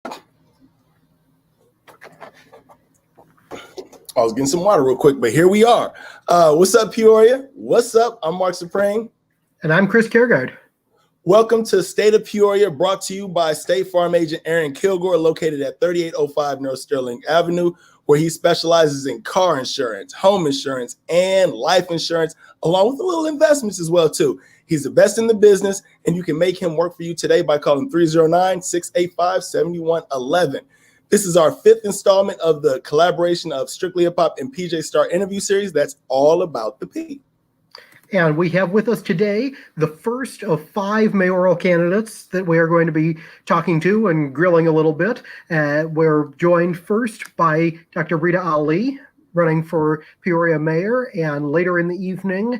I was getting some water real quick, but here we are. What's up, Peoria? What's up? I'm Marc Supreme. And I'm Chris Kaergard. Welcome to State of Peoria, brought to you by State Farm Agent Aaron Kilgore, located at 3805 North Sterling Avenue, where he specializes in car insurance, home insurance, and life insurance, along with a little investments as well, too. He's the best in the business, and you can make him work for you today by calling 309-685-7111. This is our fifth installment of the collaboration of Strictly Hip Hop and PJ Star interview series that's all about the P. And we have with us today the first of 5 mayoral candidates that we are going to be talking to and grilling a little bit. We're joined first by Dr. Rita Ali, running for Peoria mayor, and later in the evening,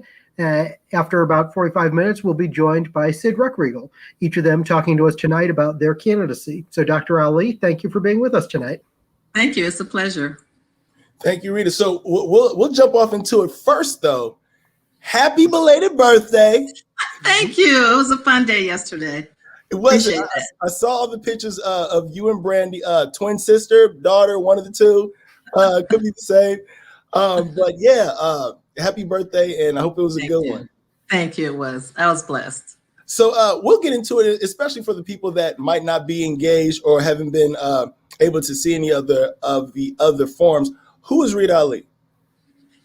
after about 45 minutes, we'll be joined by Sid Ruckriegel, each of them talking to us tonight about their candidacy. So Dr. Ali, thank you for being with us tonight. Thank you. It's a pleasure. Thank you, Rita. So we'll jump off into it first, though. Happy belated birthday. Thank you. It was a fun day yesterday. It was. I saw all the pictures of you and Brandy, twin sister, daughter, one of the two. Could be the same. But yeah, happy birthday, and I hope it was a good one. Thank you. It was. I was blessed. So we'll get into it, especially for the people that might not be engaged or haven't been able to see any other of the other forms. Who is Rita Ali?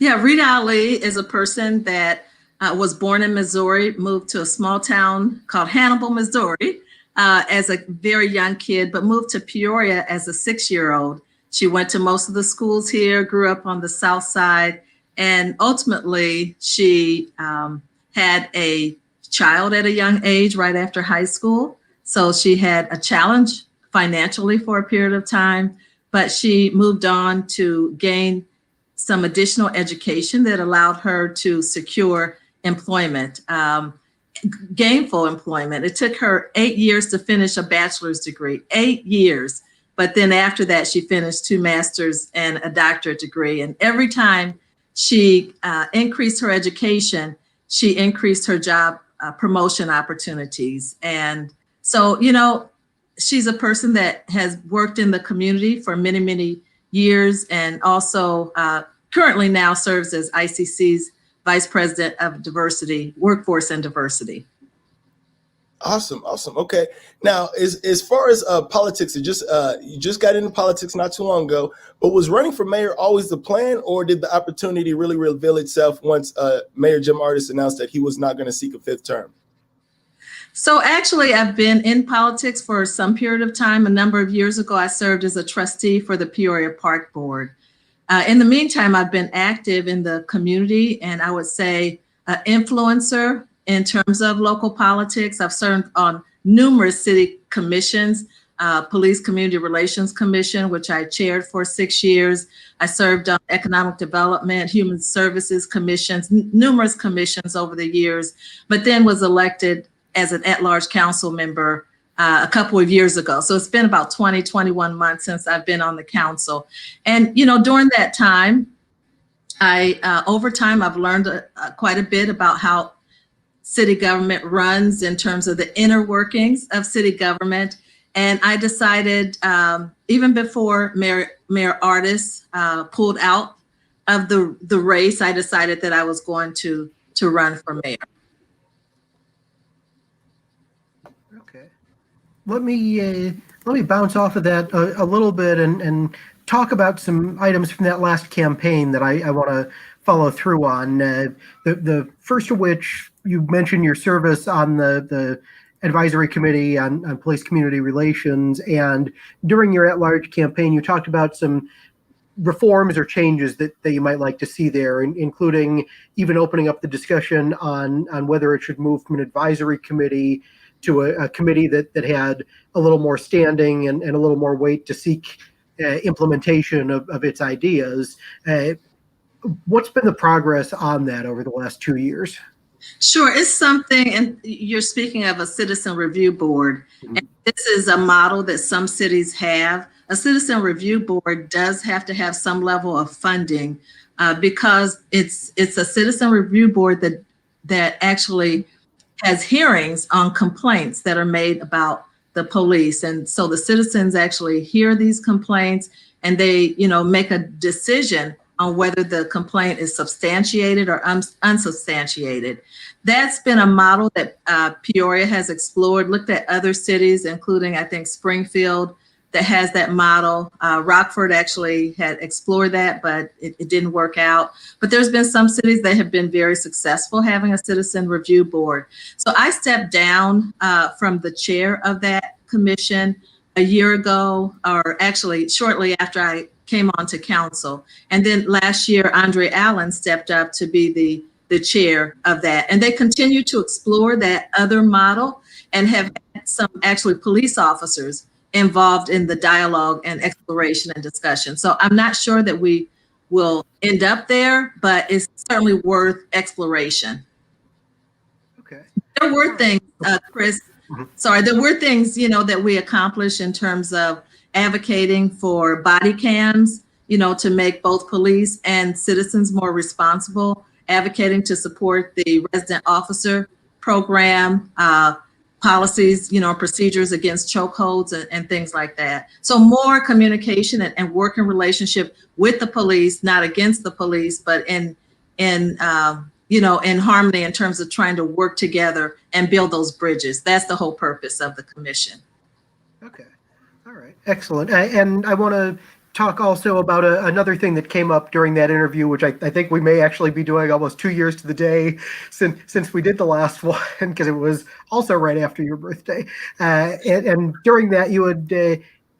Yeah, Rita Ali is a person that was born in Missouri, moved to a small town called Hannibal, Missouri, as a very young kid, but moved to Peoria as a 6-year-old. She went to most of the schools here, grew up on the South Side, and ultimately she had a child at a young age right after high school. So she had a challenge financially for a period of time, but she moved on to gain some additional education that allowed her to secure employment, gainful employment. It took her 8 years to finish a bachelor's degree, 8 years. But then after that, she finished 2 master's and a doctorate degree. And every time she increased her education, she increased her job promotion opportunities. And so, you know, she's a person that has worked in the community for many, many years, and also currently now serves as ICC's Vice President of Diversity, Workforce and Diversity. Awesome. Okay. Now, as far as politics, you just got into politics not too long ago, but was running for mayor always the plan, or did the opportunity really reveal itself once Mayor Jim Artis announced that he was not going to seek a 5th term? So actually, I've been in politics for some period of time. A number of years ago, I served as a trustee for the Peoria Park Board. In the meantime, I've been active in the community, and I would say an influencer in terms of local politics. I've served on numerous city commissions, Police Community Relations Commission, which I chaired for 6 years. I served on Economic Development, Human Services Commissions, numerous commissions over the years, but then was elected as an at-large council member a couple of years ago. So it's been about 21 months since I've been on the council. And, you know, during that time, over time, I've learned quite a bit about how city government runs in terms of the inner workings of city government. And I decided, even before Mayor Artis pulled out of the race, I decided that I was going to run for mayor. Okay. Let me bounce off of that a little bit and talk about some items from that last campaign that I want to follow through on. The first of which, you mentioned your service on the advisory committee on police community relations, and during your at-large campaign, you talked about some reforms or changes that you might like to see there, including even opening up the discussion on whether it should move from an advisory committee to a committee that had a little more standing and a little more weight to seek implementation of its ideas. What's been the progress on that over the last 2 years? Sure, it's something, and you're speaking of a citizen review board. Mm-hmm. And this is a model that some cities have. A citizen review board does have to have some level of funding because it's a citizen review board that actually has hearings on complaints that are made about the police. And so the citizens actually hear these complaints and they, make a decision on whether the complaint is substantiated or unsubstantiated. That's been a model that Peoria has explored, looked at other cities, including, I think, Springfield, that has that model. Rockford actually had explored that, but it didn't work out. But there's been some cities that have been very successful having a citizen review board. So I stepped down from the chair of that commission a year ago, or actually shortly after I came on to council. And then last year, Andre Allen stepped up to be the chair of that. And they continue to explore that other model and have had some actually police officers involved in the dialogue and exploration and discussion. So I'm not sure that we will end up there, but it's certainly worth exploration. Okay. There were things, Chris, there were things, that we accomplished in terms of advocating for body cams, to make both police and citizens more responsible, advocating to support the resident officer program, policies, procedures against chokeholds and things like that. So more communication and working relationship with the police, not against the police, but in harmony in terms of trying to work together and build those bridges. That's the whole purpose of the commission. Okay. All right. Excellent. And I want to talk also about another thing that came up during that interview, which I think we may actually be doing almost 2 years to the day since we did the last one, because it was also right after your birthday. And during that, you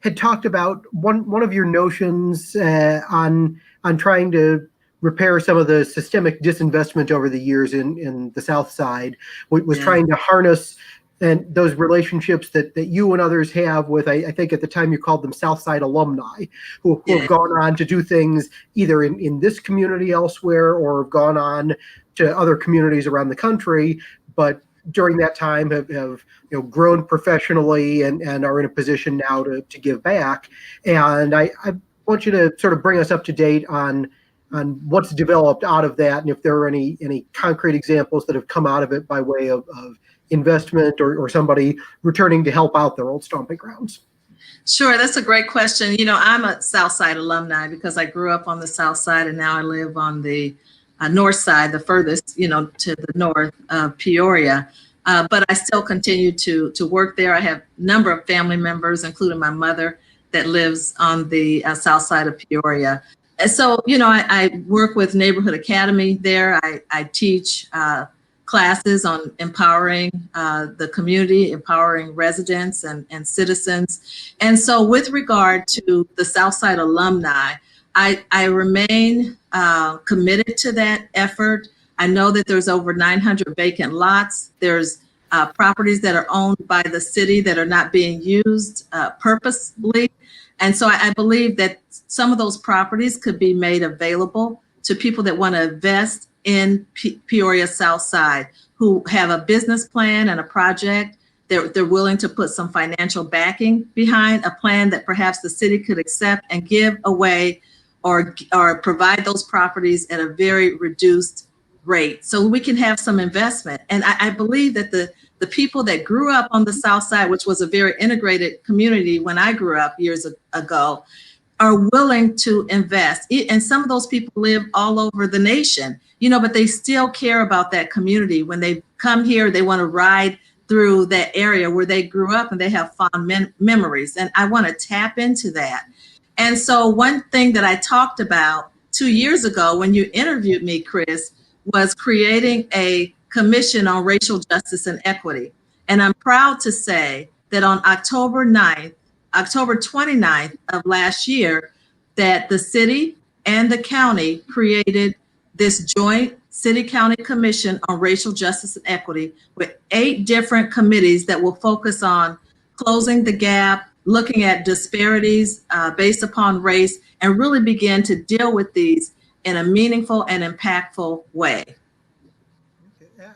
had talked about one of your notions on trying to repair some of the systemic disinvestment over the years in the South Side, was trying to harness and those relationships that you and others have with, I think at the time you called them Southside alumni, who have gone on to do things either in this community elsewhere or have gone on to other communities around the country, but during that time have grown professionally and are in a position now to give back. And I want you to sort of bring us up to date on what's developed out of that, and if there are any concrete examples that have come out of it by way of investment or somebody returning to help out their old stomping grounds. Sure, that's a great question. I'm a Southside alumni because I grew up on the South Side and now I live on the North Side, the furthest, to the north of Peoria. But I still continue to work there. I have a number of family members, including my mother, that lives on the South Side of Peoria. And so, I work with Neighborhood Academy there. I teach classes on empowering the community, empowering residents and citizens. And so with regard to the Southside alumni, I remain committed to that effort. I know that there's over 900 vacant lots. There's properties that are owned by the city that are not being used purposely. And so I believe that some of those properties could be made available to people that want to invest in Peoria South Side, who have a business plan and a project. They're willing to put some financial backing behind a plan that perhaps the city could accept and give away or provide those properties at a very reduced rate so we can have some investment. And I believe that the people that grew up on the South Side, which was a very integrated community when I grew up years ago, are willing to invest. And some of those people live all over the nation, but they still care about that community. When they come here, they want to ride through that area where they grew up and they have fond memories. And I want to tap into that. And so one thing that I talked about 2 years ago when you interviewed me, Chris, was creating a commission on racial justice and equity. And I'm proud to say that on October 29th of last year, that the city and the county created this joint city-county commission on racial justice and equity with 8 different committees that will focus on closing the gap, looking at disparities based upon race, and really begin to deal with these in a meaningful and impactful way.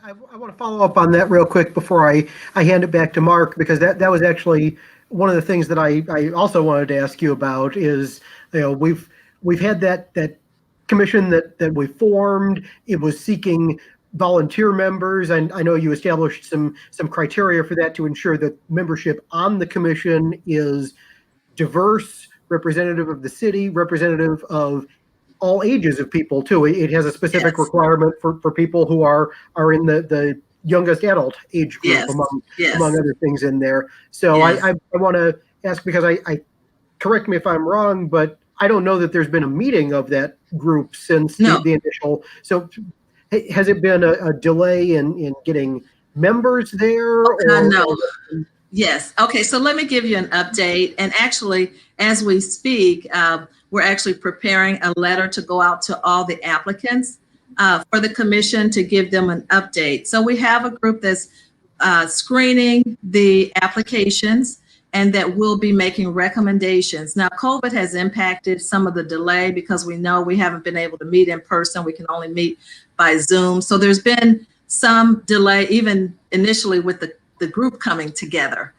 I want to follow up on that real quick before I hand it back to Marc, because that was actually one of the things that I also wanted to ask you about is, we've had that commission that we formed. It was seeking volunteer members. And I know you established some criteria for that to ensure that membership on the commission is diverse, representative of the city, representative of all ages of people too. It has a specific requirement for people who are in the youngest adult age group among other things in there. So I want to ask, because I correct me if I'm wrong, but I don't know that there's been a meeting of that group since the initial. So has it been a delay in getting members there? No. Yes. Okay. So let me give you an update. And actually, as we speak, we're actually preparing a letter to go out to all the applicants for the commission to give them an update. So we have a group that's screening the applications and that will be making recommendations. Now, COVID has impacted some of the delay because we know we haven't been able to meet in person. We can only meet by Zoom. So there's been some delay, even initially with the group coming together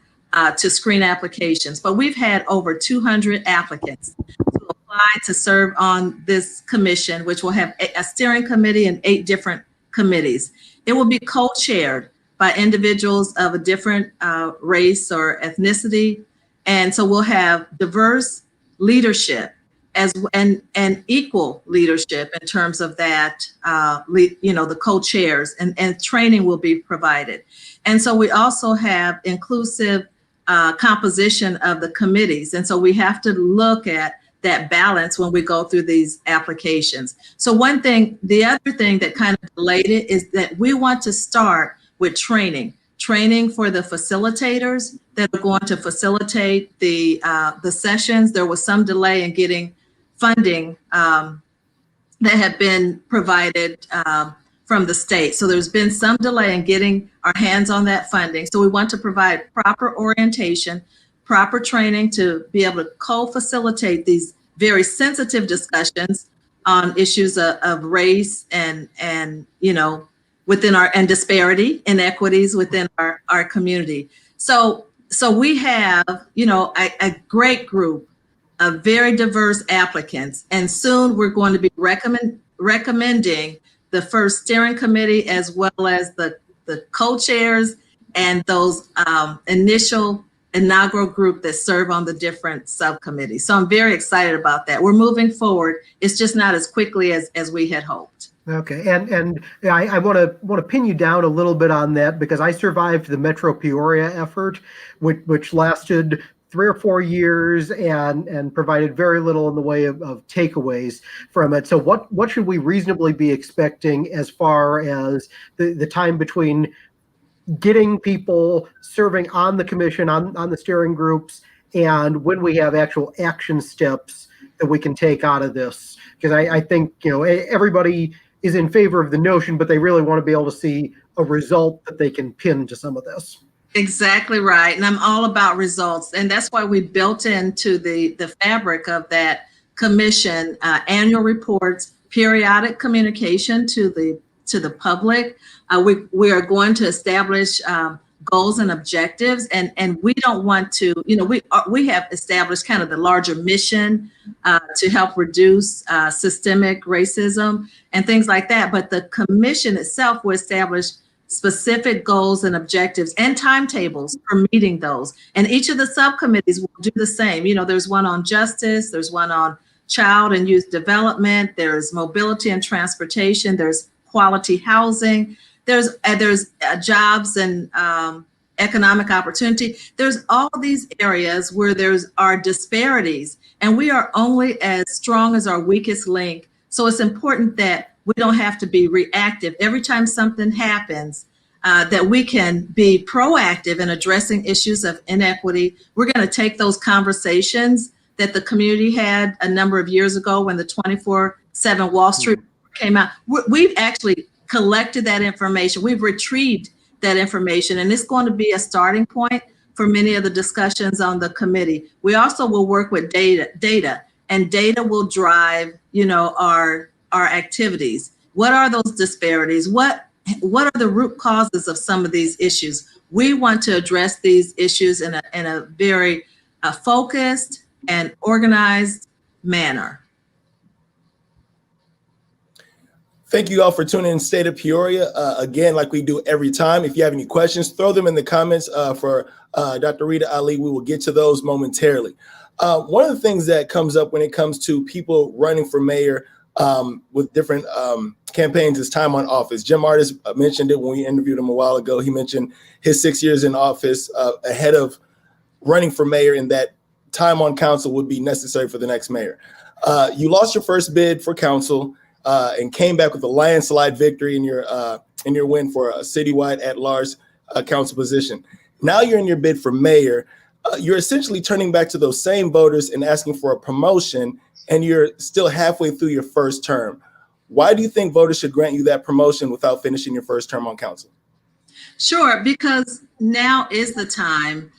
to screen applications. But we've had over 200 applicants to apply to serve on this commission, which will have a steering committee and 8 different committees. It will be co-chaired by individuals of a different race or ethnicity. And so we'll have diverse leadership and equal leadership in terms of that, the co-chairs, and training will be provided. And so we also have inclusive composition of the committees. And so we have to look at that balance when we go through these applications. So the other thing that kind of delayed it is that we want to start with training for the facilitators that are going to facilitate the sessions. There was some delay in getting funding that had been provided from the state. So there's been some delay in getting our hands on that funding. So we want to provide proper orientation, proper training to be able to co-facilitate these very sensitive discussions on issues of race and within and disparity, inequities within our community. So we have, a great group of very diverse applicants, and soon we're going to be recommending the first steering committee as well as the co-chairs and those inaugural group that serve on the different subcommittees. So I'm very excited about that. We're moving forward. It's just not as quickly as we had hoped. Okay, and I want to pin you down a little bit on that, because I survived the Metro Peoria effort, which lasted 3 or 4 years and provided very little in the way of takeaways from it. So what should we reasonably be expecting as far as the time between getting people serving on the commission, on the steering groups, and when we have actual action steps that we can take out of this? Because I think, everybody is in favor of the notion, but they really want to be able to see a result that they can pin to some of this. Exactly right. And I'm all about results. And that's why we built into the fabric of that commission annual reports, periodic communication to the public. We are going to establish goals and objectives, and we don't want to, we have established kind of the larger mission to help reduce systemic racism and things like that. But the commission itself will establish specific goals and objectives and timetables for meeting those. And each of the subcommittees will do the same. There's one on justice, there's one on child and youth development, there's mobility and transportation, there's quality housing, there's jobs and economic opportunity. There's all these areas where are disparities, and we are only as strong as our weakest link. So it's important that we don't have to be reactive every time something happens, that we can be proactive in addressing issues of inequity. We're going to take those conversations that the community had a number of years ago when the 24/7 Wall Street came out. We've actually collected that information. We've retrieved that information, and it's going to be a starting point for many of the discussions on the committee. We also will work with data, and data will drive, our activities. What are those disparities? What are the root causes of some of these issues? We want to address these issues in a very focused and organized manner. Thank you all for tuning in State of Peoria. Again, like we do every time, if you have any questions, throw them in the comments for Dr. Rita Ali. We will get to those momentarily. One of the things that comes up when it comes to people running for mayor with different campaigns is time on office. Jim Artis mentioned it when we interviewed him a while ago. He mentioned his 6 years in office ahead of running for mayor, and that time on council would be necessary for the next mayor. You lost your first bid for council and came back with a landslide victory in your win for a citywide at-large council position. Now you're in your bid for mayor. You're essentially turning back to those same voters and asking for a promotion, and you're still halfway through your first term. Why do you think voters should grant you that promotion without finishing your first term on council? Sure, because now is the time.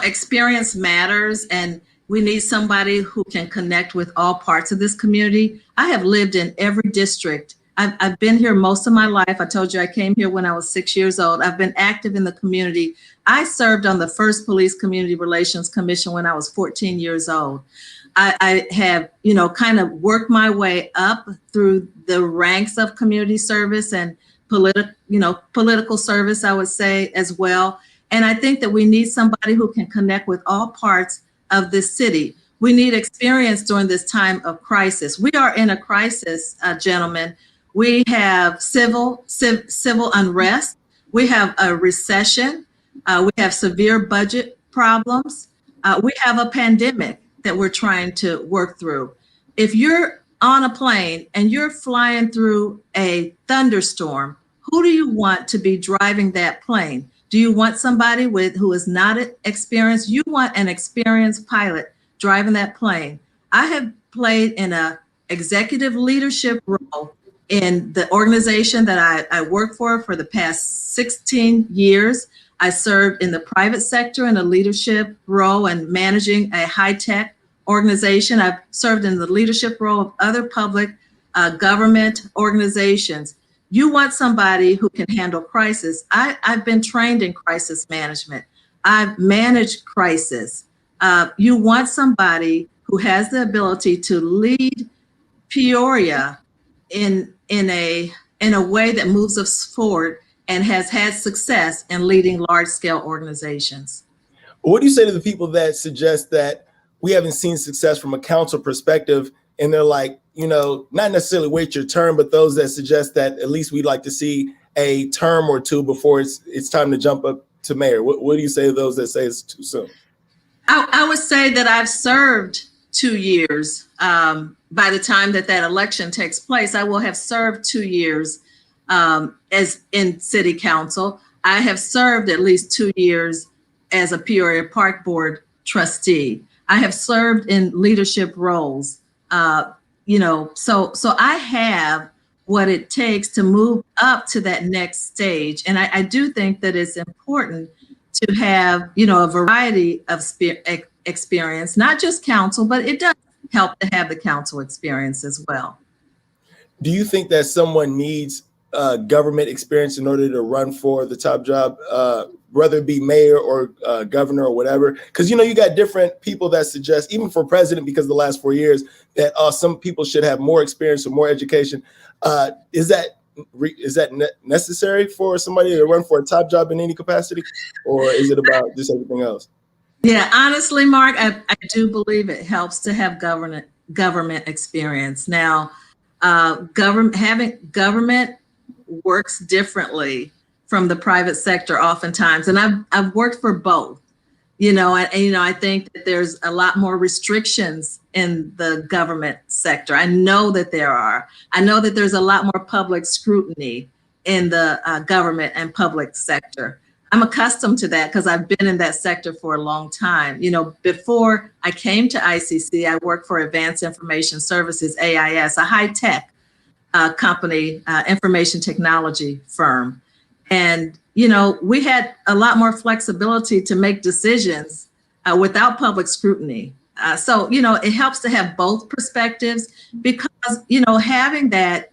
Experience matters, and we need somebody who can connect with all parts of this community. I have lived in every district. I've been here most of my life. I told you I came here when I was 6 years old. I've been active in the community. I served on the first Police Community Relations Commission when I was 14 years old. I have, kind of worked my way up through the ranks of community service and political service, I would say, as well. And I think that we need somebody who can connect with all parts of this city. We need experience during this time of crisis. We are in a crisis, gentlemen. We have civil unrest. We have a recession. We have severe budget problems. We have a pandemic that we're trying to work through. If you're on a plane and you're flying through a thunderstorm, who do you want to be driving that plane? Do you want somebody who is not experienced? You want an experienced pilot driving that plane. I have played in an executive leadership role in the organization that I work for the past 16 years. I served in the private sector in a leadership role and managing a high-tech organization. I've served in the leadership role of other public government organizations. You want somebody who can handle crisis. I've been trained in crisis management. I've managed crisis. You want somebody who has the ability to lead Peoria in a way that moves us forward and has had success in leading large-scale organizations. What do you say to the people that suggest that we haven't seen success from a council perspective, and they're like, not necessarily wait your turn, but those that suggest that at least we'd like to see a term or two before it's time to jump up to mayor? What do you say to those that say it's too soon? I would say that I've served 2 years. By the time that election takes place, I will have served 2 years as in city council. I have served at least 2 years as a Peoria Park Board trustee. I have served in leadership roles. So I have what it takes to move up to that next stage. And I do think that it's important to have, a variety of experience, not just council, but it does help to have the council experience as well. Do you think that someone needs government experience in order to run for the top job, whether it be mayor or governor or whatever? Because, you got different people that suggest, even for president, because the last 4 years, that some people should have more experience or more education. Is that necessary for somebody to run for a top job in any capacity? Or is it about just everything else? Yeah, honestly, Mark, I do believe it helps to have government experience. Now, having government works differently from the private sector oftentimes. And I've worked for both, I think that there's a lot more restrictions in the government sector. I know that there are. I know that there's a lot more public scrutiny in the government and public sector. I'm accustomed to that because I've been in that sector for a long time. Before I came to ICC, I worked for Advanced Information Services, AIS, a high-tech company, information technology firm. And, we had a lot more flexibility to make decisions without public scrutiny. So, it helps to have both perspectives because, having that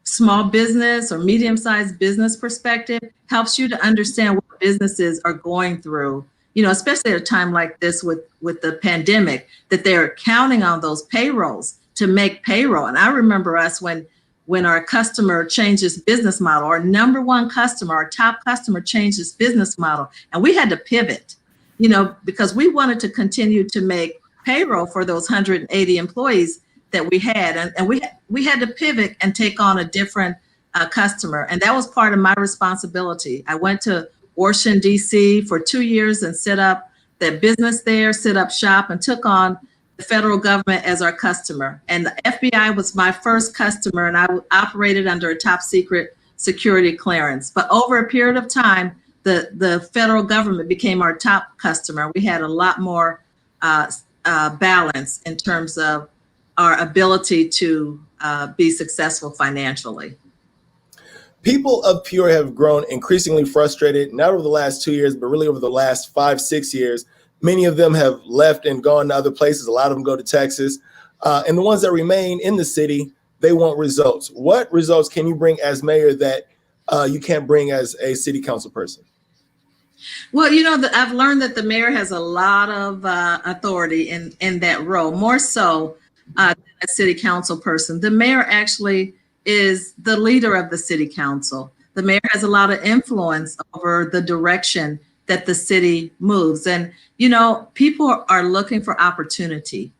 small business or medium-sized business perspective helps you to understand what businesses are going through, especially at a time like this with the pandemic, that they're counting on those payrolls to make payroll. And I remember us when when our customer changes business model, our number one customer, our top customer changes business model. And we had to pivot, because we wanted to continue to make payroll for those 180 employees that we had. And we had to pivot and take on a different customer. And that was part of my responsibility. I went to Washington, D.C. for 2 years and set up that business there, set up shop, and took on the federal government as our customer. And the FBI was my first customer, and I operated under a top secret security clearance. But over a period of time, the federal government became our top customer. We had a lot more balance in terms of our ability to be successful financially. People of Peoria have grown increasingly frustrated, not over the last 2 years, but really over the last 5-6 years. Many of them have left and gone to other places. A lot of them go to Texas. And the ones that remain in the city, they want results. What results can you bring as mayor that you can't bring as a city council person? Well, I've learned that the mayor has a lot of authority in that role, more so than a city council person. The mayor actually is the leader of the city council. The mayor has a lot of influence over the direction that the city moves. And, people are looking for opportunity.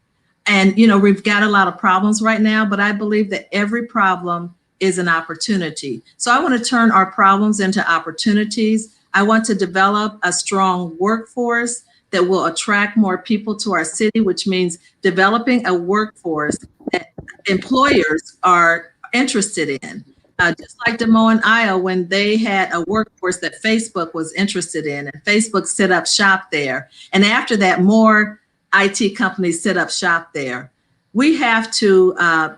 And, we've got a lot of problems right now, but I believe that every problem is an opportunity. So I want to turn our problems into opportunities. I want to develop a strong workforce that will attract more people to our city, which means developing a workforce that employers are interested in. Just like Des Moines, Iowa, when they had a workforce that Facebook was interested in, and Facebook set up shop there. And after that, more IT companies set up shop there. We have to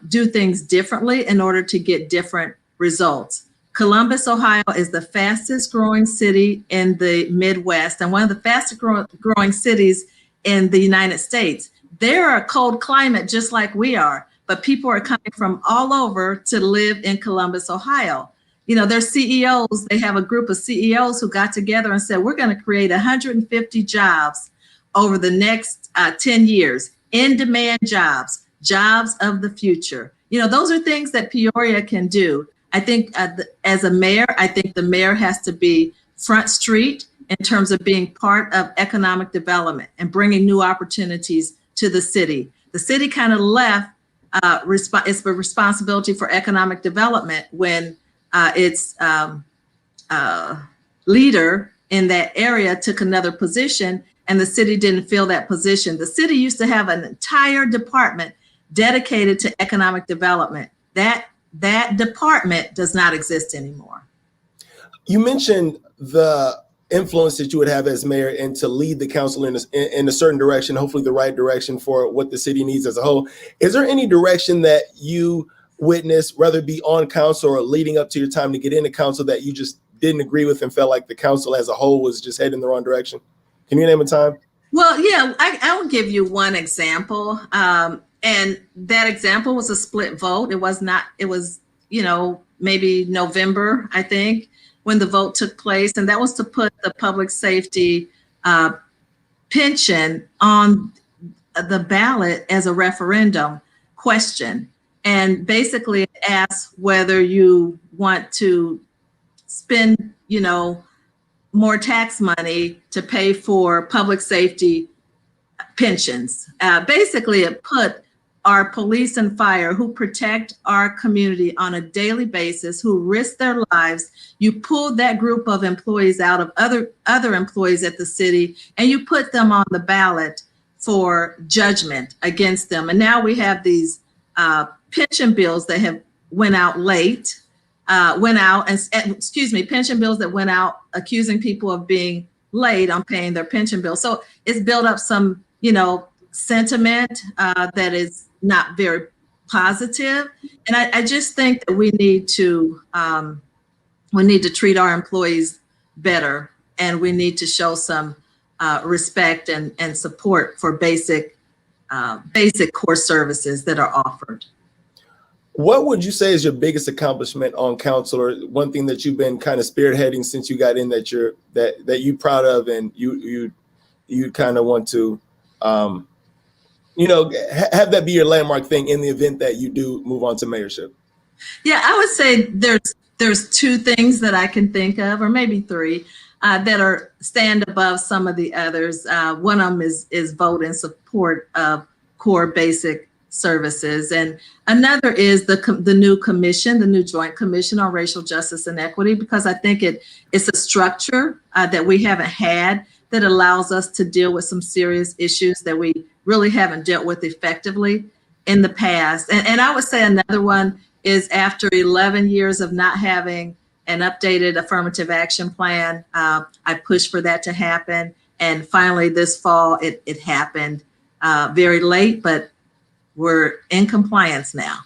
do things differently in order to get different results. Columbus, Ohio is the fastest growing city in the Midwest and one of the fastest growing cities in the United States. They're a cold climate just like we are, but people are coming from all over to live in Columbus, Ohio. Their CEOs, they have a group of CEOs who got together and said, we're going to create 150 jobs over the next 10 years, in-demand jobs, jobs of the future. Those are things that Peoria can do. I think as a mayor, I think the mayor has to be front street in terms of being part of economic development and bringing new opportunities to the city. The city kind of left it's the responsibility for economic development when its leader in that area took another position and the city didn't fill that position. The city used to have an entire department dedicated to economic development. That department does not exist anymore. You mentioned the influence that you would have as mayor and to lead the council in a certain direction, hopefully the right direction for what the city needs as a whole. Is there any direction that you witnessed, whether it be on council or leading up to your time to get into council, that you just didn't agree with and felt like the council as a whole was just heading in the wrong direction? Can you name a time? Well, yeah, I will give you one example. And that example was a split vote. It was, maybe November, I think, when the vote took place. And that was to put the public safety pension on the ballot as a referendum question. And basically it asks whether you want to spend, more tax money to pay for public safety pensions. Basically, it put our police and fire, who protect our community on a daily basis, who risk their lives. You pulled that group of employees out of other employees at the city, and you put them on the ballot for judgment against them. And now we have these pension bills that have went out pension bills that went out accusing people of being late on paying their pension bill. So it's built up some, sentiment that is not very positive. And I just think that we need to treat our employees better, and we need to show some respect and support for basic core services that are offered. What would you say is your biggest accomplishment on council, or one thing that you've been kind of spearheading since you got in that you're proud of and you kind of want to have that be your landmark thing in the event that you do move on to mayorship? Yeah, I would say there's two things that I can think of, or maybe three, that are stand above some of the others. One of them is vote in support of core basic services, and another is the new commission, the new Joint Commission on Racial Justice and Equity, because I think it's a structure that we haven't had that allows us to deal with some serious issues that we really haven't dealt with effectively in the past. And I would say another one is after 11 years of not having an updated affirmative action plan, I pushed for that to happen. And finally this fall, it happened very late, but we're in compliance now.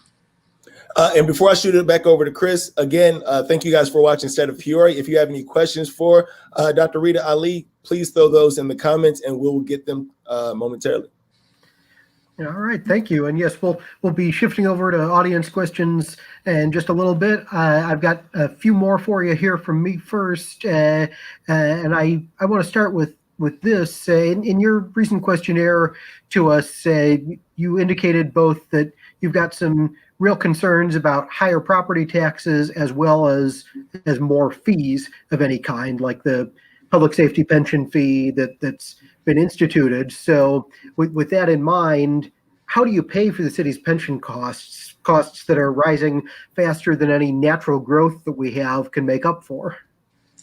And before I shoot it back over to Chris, again, thank you guys for watching State of Peoria. If you have any questions for Dr. Rita Ali, please throw those in the comments and we'll get them momentarily. All right, thank you. And yes, we'll be shifting over to audience questions in just a little bit. I've got a few more for you here from me first, and I want to start with this. In your recent questionnaire to us, you indicated both that you've got some real concerns about higher property taxes as well as more fees of any kind, like the public safety pension fee that's been instituted. So with that in mind, how do you pay for the city's pension costs that are rising faster than any natural growth that we have can make up for?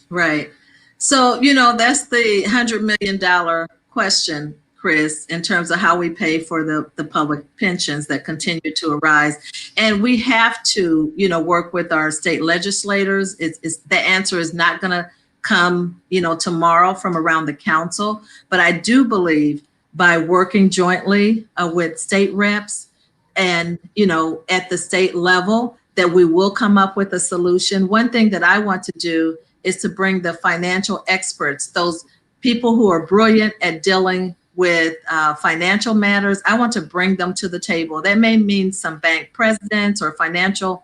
Right. So, that's the $100 million question, Chris, in terms of how we pay for the public pensions that continue to arise. And we have to, work with our state legislators. The answer is not going to come, tomorrow from around the council. But I do believe by working jointly with state reps and, at the state level, that we will come up with a solution. One thing that I want to do is to bring the financial experts, those people who are brilliant at dealing with financial matters. I want to bring them to the table. That may mean some bank presidents or financial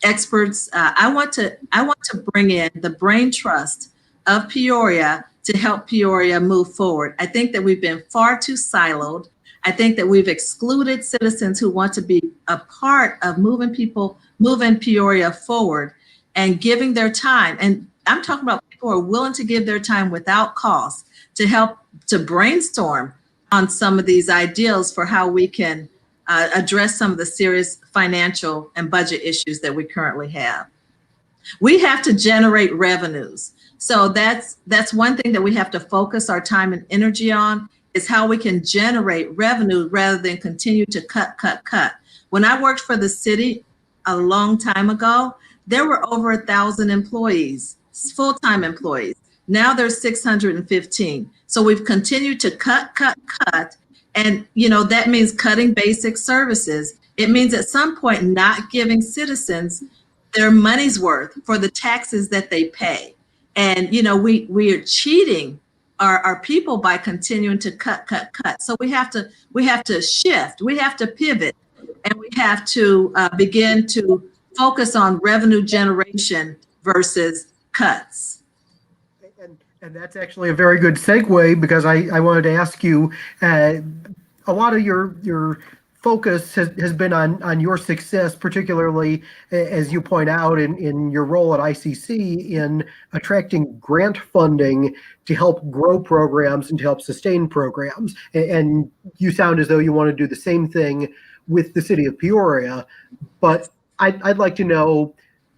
experts. I want to bring in the brain trust of Peoria to help Peoria move forward. I think that we've been far too siloed. I think that we've excluded citizens who want to be a part of moving Peoria forward and giving their time. And I'm talking about people who are willing to give their time without cost to help to brainstorm on some of these ideals for how we can address some of the serious financial and budget issues that we currently have. We have to generate revenues. So that's one thing that we have to focus our time and energy on, is how we can generate revenue rather than continue to cut. When I worked for the city a long time ago, there were over 1,000 employees, full-time employees. Now there's 615. So we've continued to cut. And, that means cutting basic services. It means at some point not giving citizens their money's worth for the taxes that they pay. And, we are cheating our people by continuing to cut. So we have to shift, we have to pivot, and we have to begin to focus on revenue generation versus cuts. And that's actually a very good segue, because I wanted to ask you, a lot of your focus has been on your success, particularly, as you point out, in your role at ICC in attracting grant funding to help grow programs and to help sustain programs. And you sound as though you want to do the same thing with the city of Peoria. But I'd like to know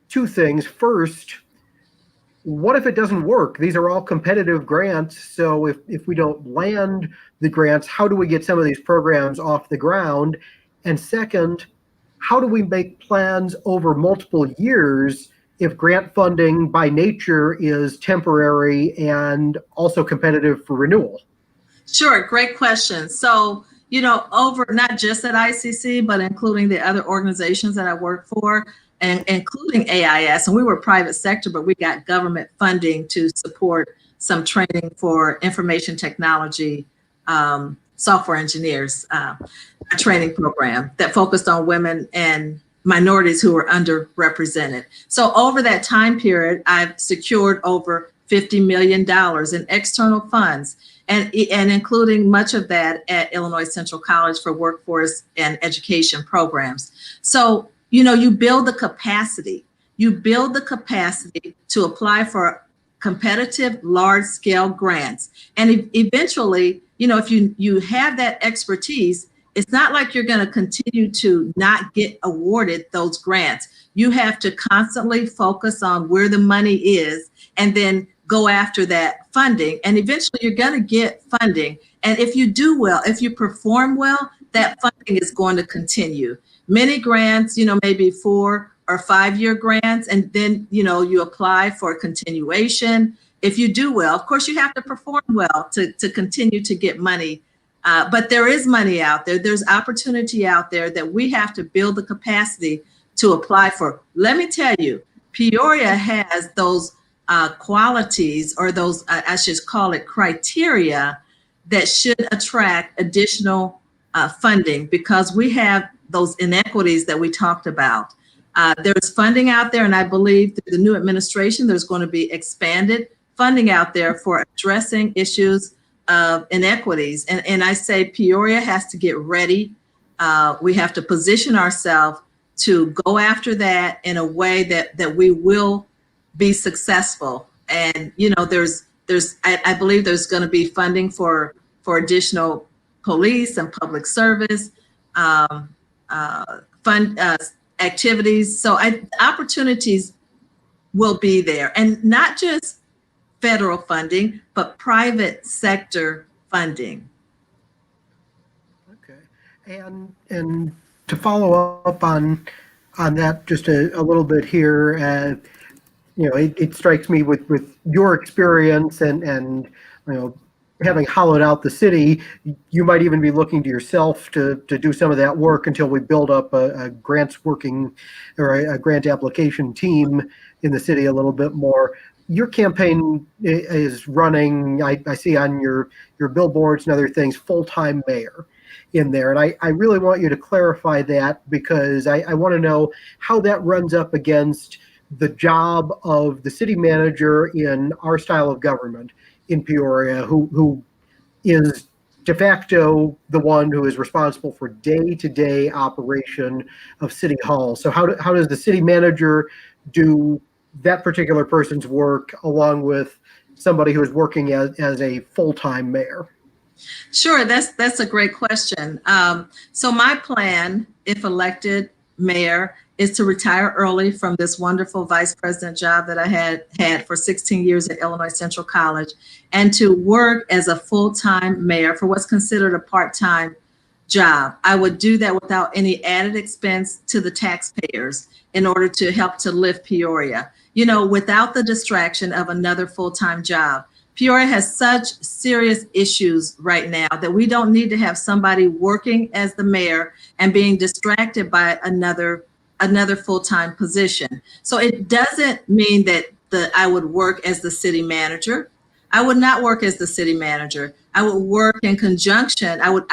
two things. First, what if it doesn't work? These are all competitive grants. So if we don't land the grants, how do we get some of these programs off the ground? And second, how do we make plans over multiple years if grant funding by nature is temporary and also competitive for renewal? Sure, great question. So, over not just at ICC, but including the other organizations that I work for, and including AIS, and we were private sector, but we got government funding to support some training for information technology software engineers, a training program that focused on women and minorities who were underrepresented. So over that time period, I've secured over $50 million in external funds, and including much of that at Illinois Central College for workforce and education programs. So you build the capacity. You build the capacity to apply for competitive large-scale grants. And eventually, if you have that expertise, it's not like you're going to continue to not get awarded those grants. You have to constantly focus on where the money is and then go after that funding. And eventually you're going to get funding. And if you do well, if you perform well, that funding is going to continue. Many grants, maybe 4 or 5 year grants, and then, you apply for a continuation. If you do well, of course, you have to perform well to continue to get money. But there is money out there. There's opportunity out there that we have to build the capacity to apply for. Let me tell you, Peoria has those qualities, or those, I should call it criteria, that should attract additional funding, because we have those inequities that we talked about. There's funding out there, and I believe through the new administration, there's going to be expanded funding out there for addressing issues of inequities. And I say Peoria has to get ready. We have to position ourselves to go after that in a way that we will be successful. And, I believe there's going to be funding for additional police and public service activities. So opportunities will be there, and not just federal funding, but private sector funding. Okay, and to follow up on that just a little bit here, it strikes me with your experience and having hollowed out the city, you might even be looking to yourself to do some of that work until we build up a grants working, or a grant application team in the city a little bit more. Your campaign is running, I see on your billboards and other things, full-time mayor in there. And I really want you to clarify that, because I want to know how that runs up against the job of the city manager in our style of government in Peoria, who is de facto the one who is responsible for day-to-day operation of City Hall. So how does the city manager do that particular person's work along with somebody who is working as a full-time mayor? Sure, that's a great question. So my plan, if elected mayor, is to retire early from this wonderful vice president job that I had for 16 years at Illinois Central College, and to work as a full-time mayor for what's considered a part-time job. I would do that without any added expense to the taxpayers in order to help to lift Peoria, without the distraction of another full-time job. Peoria has such serious issues right now that we don't need to have somebody working as the mayor and being distracted by another full-time position. So it doesn't mean that I would work as the city manager. I would not work as the city manager. I would work in conjunction. I would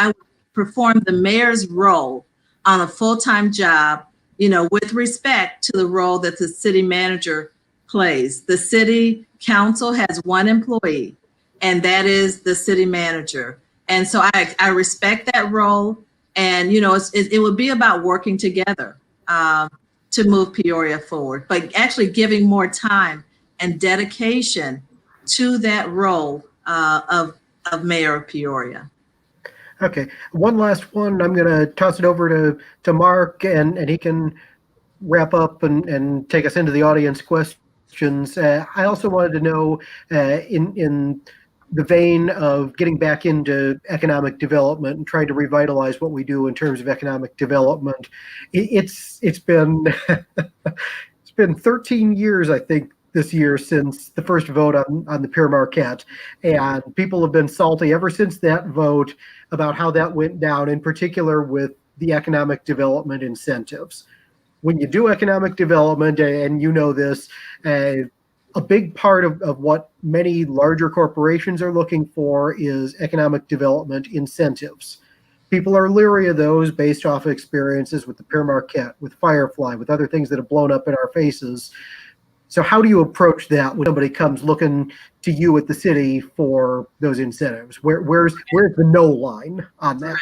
perform the mayor's role on a full-time job, with respect to the role that the city manager plays. The city council has one employee, and that is the city manager. And so I respect that role. And, it would be about working together to move Peoria forward, but actually giving more time and dedication to that role of mayor of Peoria. Okay, one last one. I'm going to toss it over to Marc, and he can wrap up and take us into the audience questions. I also wanted to know, in the vein of getting back into economic development and trying to revitalize what we do in terms of economic development, it's been it's been 13 years, I think, this year since the first vote on the Pure Marquette, and people have been salty ever since that vote about how that went down, in particular with the economic development incentives. When you do economic development, and this, a big part of what many larger corporations are looking for is economic development incentives. People are leery of those based off of experiences with the Pure Marquette, with Firefly, with other things that have blown up in our faces. So how do you approach that when somebody comes looking to you at the city for those incentives? Where's the no line on that?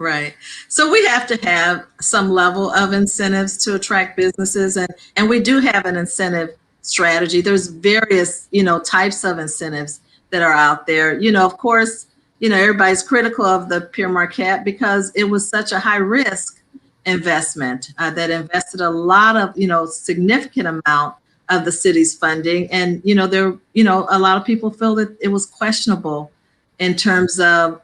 Right. So we have to have some level of incentives to attract businesses, and we do have an incentive strategy. There's various, types of incentives that are out there. Of course, everybody's critical of the Pure Marquette because it was such a high risk investment that invested a lot of, significant amount of the city's funding. And, there, a lot of people feel that it was questionable in terms of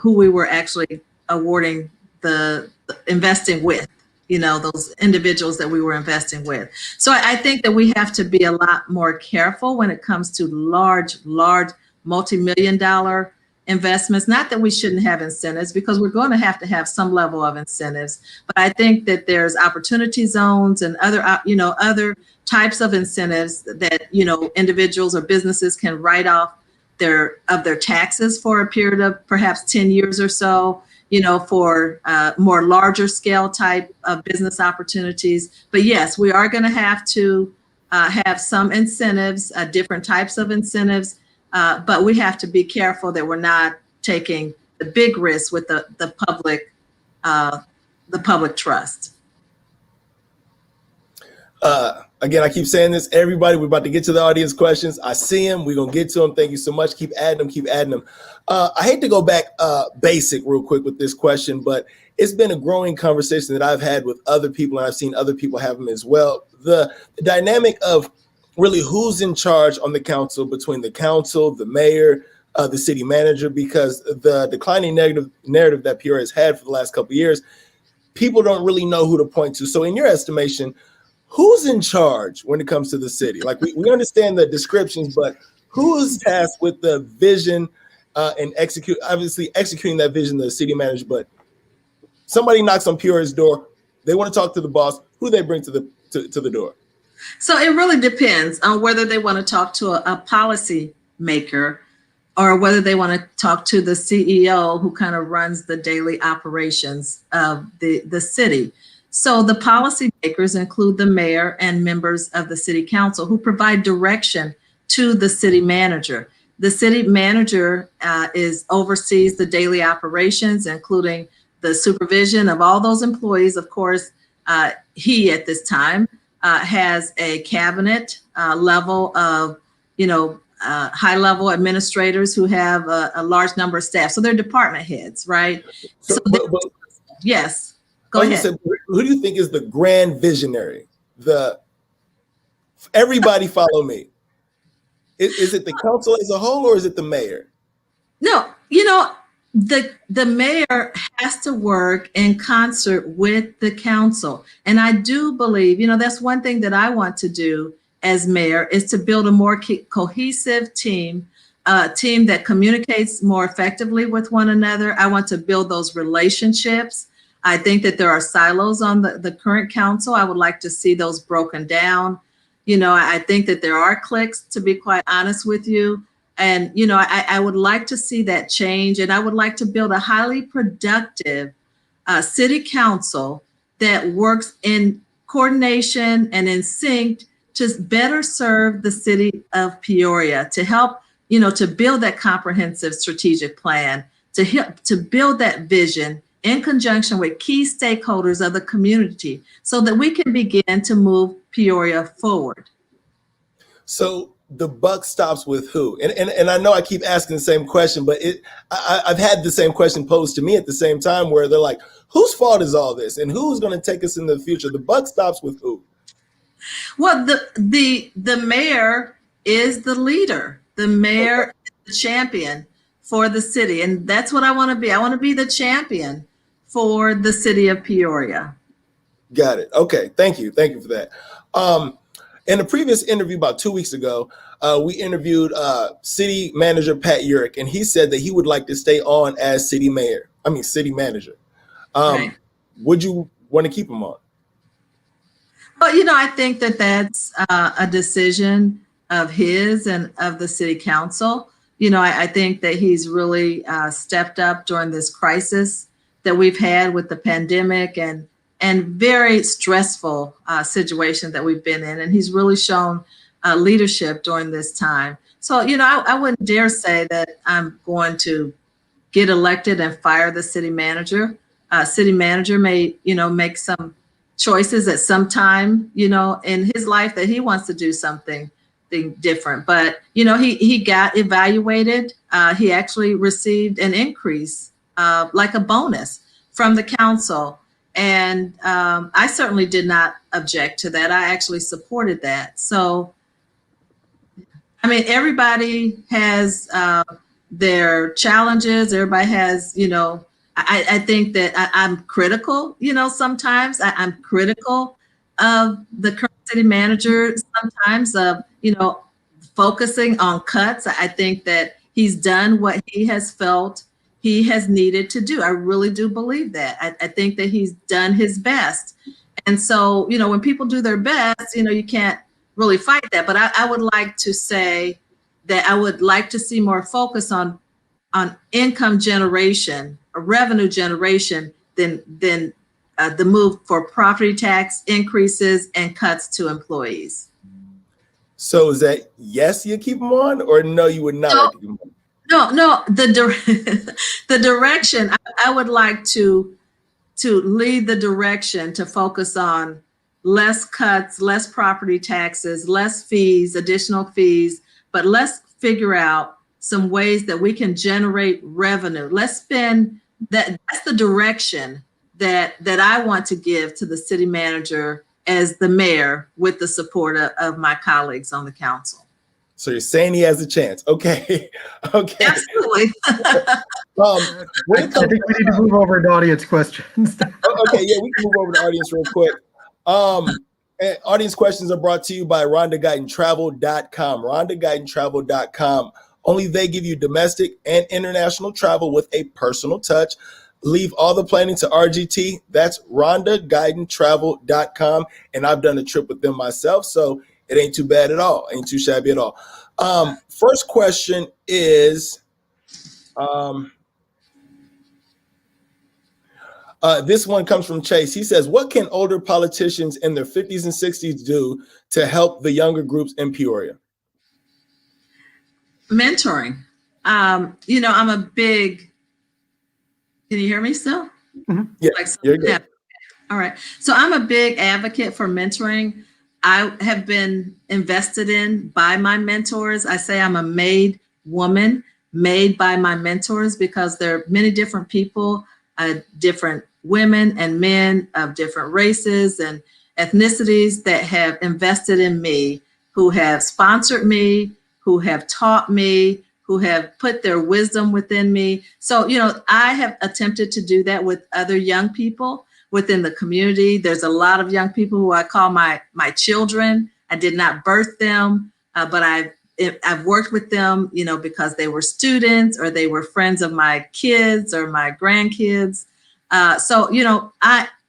who we were actually awarding the investing with, those individuals that we were investing with. So I think that we have to be a lot more careful when it comes to large multi-million-dollar investments. Not that we shouldn't have incentives, because we're going to have some level of incentives. But I think that there's opportunity zones and other types of incentives that, individuals or businesses can write off their taxes for a period of perhaps 10 years or so, for more larger scale type of business opportunities. But yes, we are going to have some incentives, different types of incentives, but we have to be careful that we're not taking the big risk with the public trust. Again, I keep saying this, everybody, we're about to get to the audience questions. I see them. We're going to get to them. Thank you so much. Keep adding them. I hate to go back basic real quick with this question, but it's been a growing conversation that I've had with other people, and I've seen other people have them as well. The dynamic of really who's in charge on the council, between the council, the mayor, the city manager, because the declining narrative that Peoria has had for the last couple of years, people don't really know who to point to. So in your estimation, who's in charge when it comes to the city? Like we understand the descriptions, but who is tasked with the vision and executing that vision, the city manager? But somebody knocks on Peoria's door, they want to talk to the boss. Who do they bring to the door? So it really depends on whether they want to talk to a policy maker or whether they want to talk to the CEO who kind of runs the daily operations of the city. So the policy makers include the mayor and members of the city council who provide direction to the city manager. The city manager oversees the daily operations, including the supervision of all those employees. Of course, he at this time has a cabinet level of, high level administrators who have a large number of staff. So they're department heads, right? Yes. Go ahead. Said, who do you think is the grand visionary? Everybody follow me. Is it the council as a whole, or is it the mayor? No, the mayor has to work in concert with the council. And I do believe, that's one thing that I want to do as mayor, is to build a more cohesive team, a team that communicates more effectively with one another. I want to build those relationships. I think that there are silos on the current council. I would like to see those broken down. I think that there are cliques, to be quite honest with you. And, I would like to see that change. And I would like to build a highly productive city council that works in coordination and in sync to better serve the city of Peoria, to help, to build that comprehensive strategic plan, to build that vision in conjunction with key stakeholders of the community so that we can begin to move Peoria forward. So the buck stops with who? And I know I keep asking the same question, but I've had the same question posed to me at the same time, where they're like, whose fault is all this? And who's going to take us in the future? The buck stops with who? Well, the mayor is the leader. The mayor is the champion for the city. And that's what I want to be. I want to be the champion for the city of Peoria. Got it. Okay. Thank you. Thank you for that. In a previous interview about 2 weeks ago, we interviewed city manager Pat Urick, and he said that he would like to stay on as city manager. Right. Would you want to keep him on? Well, I think that that's a decision of his and of the city council. I think that he's really stepped up during this crisis that we've had with the pandemic and very stressful situation that we've been in. And he's really shown leadership during this time. So, I wouldn't dare say that I'm going to get elected and fire the city manager. city manager may, make some choices at some time, in his life that he wants to do something different. But, he got evaluated. He actually received an increase, like a bonus from the council. And I certainly did not object to that. I actually supported that. So, I mean, everybody has their challenges. Everybody has, I think that I'm critical, sometimes I'm critical of the current city manager, sometimes of, focusing on cuts. I think that he's done what he has felt he has needed to do. I really do believe that. I think that he's done his best. And so, when people do their best, you can't really fight that. But I would like to say that I would like to see more focus on income generation or revenue generation than the move for property tax increases and cuts to employees. So is that yes, you keep them on, or no, you would not like to keep them on? No, the direction, I would like to lead the direction to focus on less cuts, less property taxes, less fees, additional fees, but let's figure out some ways that we can generate revenue. Let's spend that. That's the direction that I want to give to the city manager as the mayor, with the support of my colleagues on the council. So you're saying he has a chance? Okay, okay. Absolutely. I think we need to move over to audience questions. Okay, yeah, we can move over to audience real quick. And audience questions are brought to you by RhondaGuytonTravel.com. RhondaGuytonTravel.com. Only they give you domestic and international travel with a personal touch. Leave all the planning to RGT. That's RhondaGuytonTravel.com. And I've done a trip with them myself, so it ain't too bad at all. Ain't too shabby at all. First question is, this one comes from Chase. He says, what can older politicians in their 50s and 60s do to help the younger groups in Peoria? Mentoring. I'm a big, can you hear me still? Mm-hmm. Yeah, you're good. Yeah. All right. So I'm a big advocate for mentoring. I have been invested in by my mentors. I say I'm a made woman, made by my mentors, because there are many different people, different women and men of different races and ethnicities that have invested in me, who have sponsored me, who have taught me, who have put their wisdom within me. So, I have attempted to do that with other young people within the community. There's a lot of young people who I call my children. I did not birth them, but I've worked with them, because they were students or they were friends of my kids or my grandkids. So,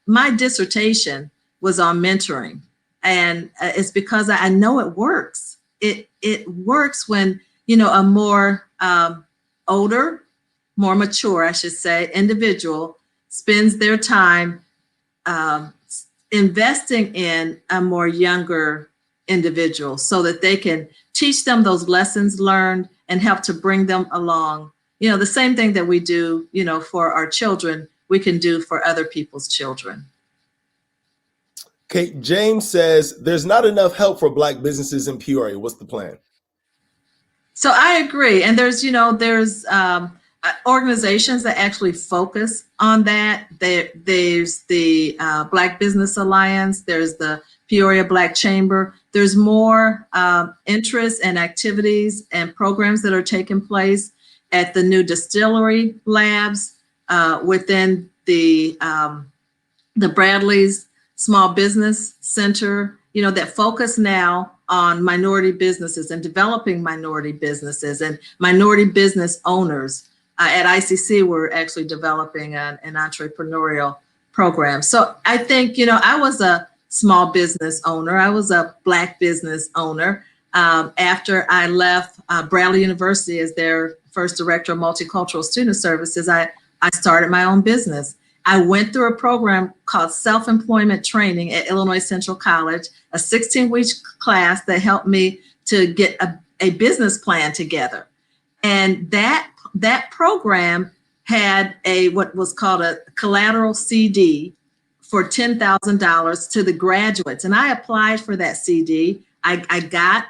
my dissertation was on mentoring, and it's because I know it works. It works when, a more older, more mature, I should say, individual spends their time investing in a more younger individual so that they can teach them those lessons learned and help to bring them along. The same thing that we do, for our children, we can do for other people's children. Okay, James says there's not enough help for Black businesses in Peoria. What's the plan? So I agree. And there's organizations that actually focus on that. There's the Black Business Alliance. There's the Peoria Black Chamber. There's more interest and activities and programs that are taking place at the new distillery labs within the Bradley's Small Business Center, that focus now on minority businesses and developing minority businesses and minority business owners. At ICC, we're actually developing an entrepreneurial program. So I think, I was a small business owner. I was a Black business owner. After I left Bradley University as their first director of multicultural student services, I started my own business. I went through a program called self-employment training at Illinois Central College, a 16-week class that helped me to get a business plan together. And that program had what was called a collateral CD for $10,000 to the graduates. And I applied for that CD. I got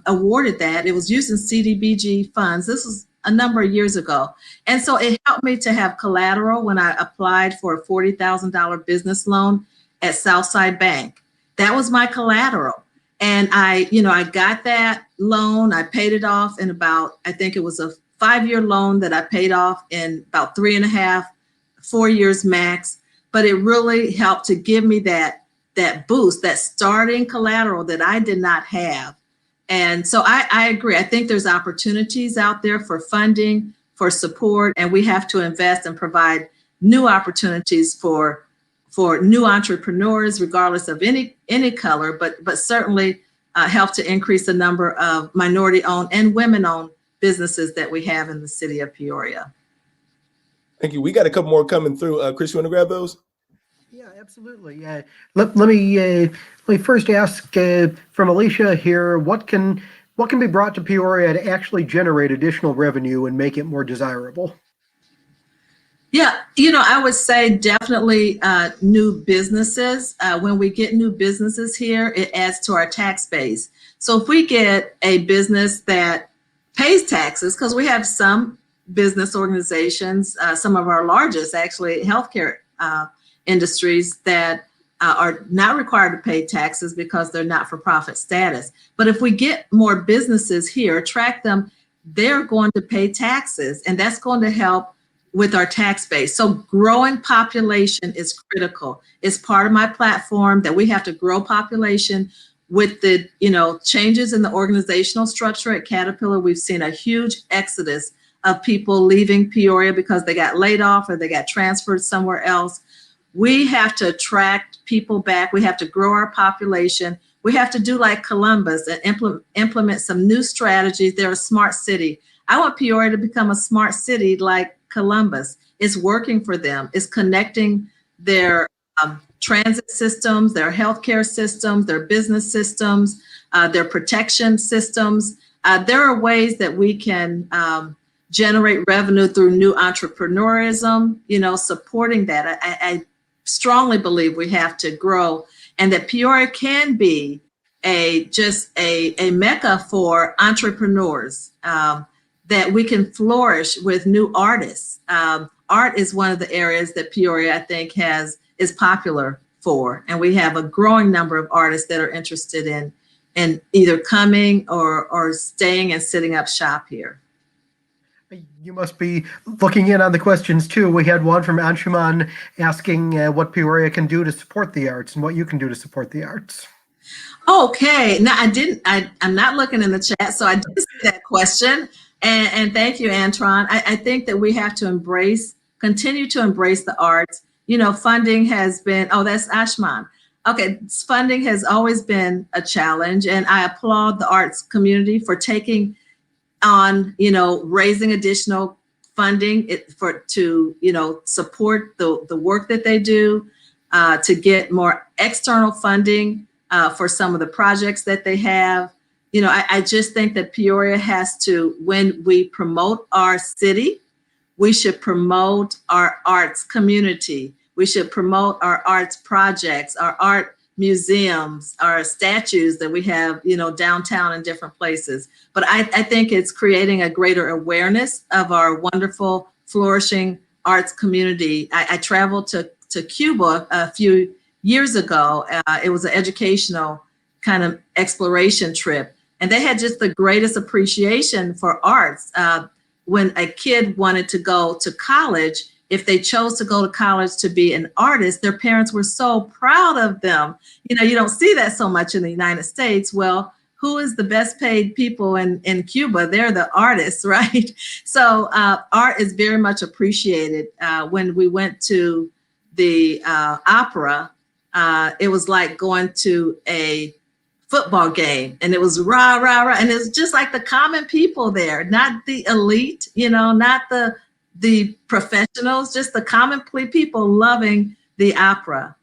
awarded that. It was using CDBG funds. This was a number of years ago. And so it helped me to have collateral when I applied for a $40,000 business loan at Southside Bank. That was my collateral. And I got that loan. I paid it off in about, I think it was a 5-year loan that I paid off in about 3.5, 4 years max. But it really helped to give me that boost, that starting collateral that I did not have. And so I agree. I think there's opportunities out there for funding, for support, and we have to invest and provide new opportunities for new entrepreneurs, regardless of any color, but certainly help to increase the number of minority-owned and women-owned businesses that we have in the city of Peoria. Thank you. We got a couple more coming through. Chris, you want to grab those? Yeah, absolutely. Let me first ask from Alicia here, what can be brought to Peoria to actually generate additional revenue and make it more desirable? Yeah, I would say definitely new businesses. When we get new businesses here, it adds to our tax base. So if we get a business that pays taxes, because we have some business organizations, some of our largest actually healthcare industries that are not required to pay taxes because they're not-for-profit status. But if we get more businesses here, attract them, they're going to pay taxes, and that's going to help with our tax base. So growing population is critical. It's part of my platform that we have to grow population. With the changes in the organizational structure at Caterpillar, we've seen a huge exodus of people leaving Peoria because they got laid off or they got transferred somewhere else. We have to attract people back. We have to grow our population. We have to do like Columbus and implement some new strategies. They're a smart city. I want Peoria to become a smart city like Columbus. It's working for them. It's connecting their transit systems, their healthcare systems, their business systems, their protection systems. There are ways that we can generate revenue through new entrepreneurism, supporting that. I strongly believe we have to grow, and that Peoria can be a mecca for entrepreneurs, that we can flourish with new artists. Art is one of the areas that Peoria, I think, is popular for, and we have a growing number of artists that are interested in either coming or staying and setting up shop here. You must be looking in on the questions too. We had one from Anshuman asking what Peoria can do to support the arts and what you can do to support the arts. Okay, now I'm not looking in the chat, so I did see that question. And thank you, Antron. I think that we have to continue to embrace the arts. Funding has been, that's Ashman. Okay, funding has always been a challenge, and I applaud the arts community for taking on, raising additional funding to support the work that they do, to get more external funding for some of the projects that they have. I just think that Peoria has to, when we promote our city, we should promote our arts community. We should promote our arts projects, our art museums, our statues that we have, downtown in different places. But I think it's creating a greater awareness of our wonderful, flourishing arts community. I traveled to Cuba a few years ago. It was an educational kind of exploration trip. And they had just the greatest appreciation for arts. When a kid wanted to go to college, if they chose to go to college to be an artist, their parents were so proud of them. You don't see that so much in the United States. Well, who is the best paid people in Cuba? They're the artists, right? So art is very much appreciated. When we went to the opera, it was like going to a football game, and it was rah, rah, rah. And it's just like the common people there, not the elite, not the professionals, just the common people loving the opera.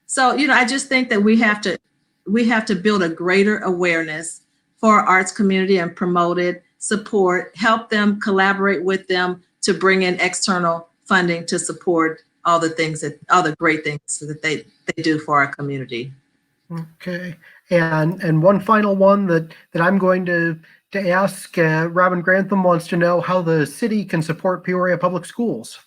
So, I just think that we have to build a greater awareness for our arts community and promote it, support, help them, collaborate with them to bring in external funding to support all the great things that they do for our community. Okay. And one final one that I'm going to ask, Robin Grantham wants to know how the city can support Peoria Public Schools.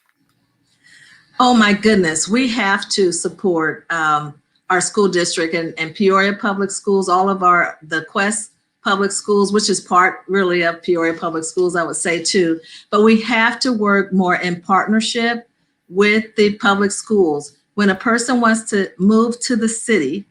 Oh my goodness, we have to support our school district and Peoria Public Schools, all of the Quest Public Schools, which is part really of Peoria Public Schools, I would say too. But we have to work more in partnership with the public schools. When a person wants to move to the city,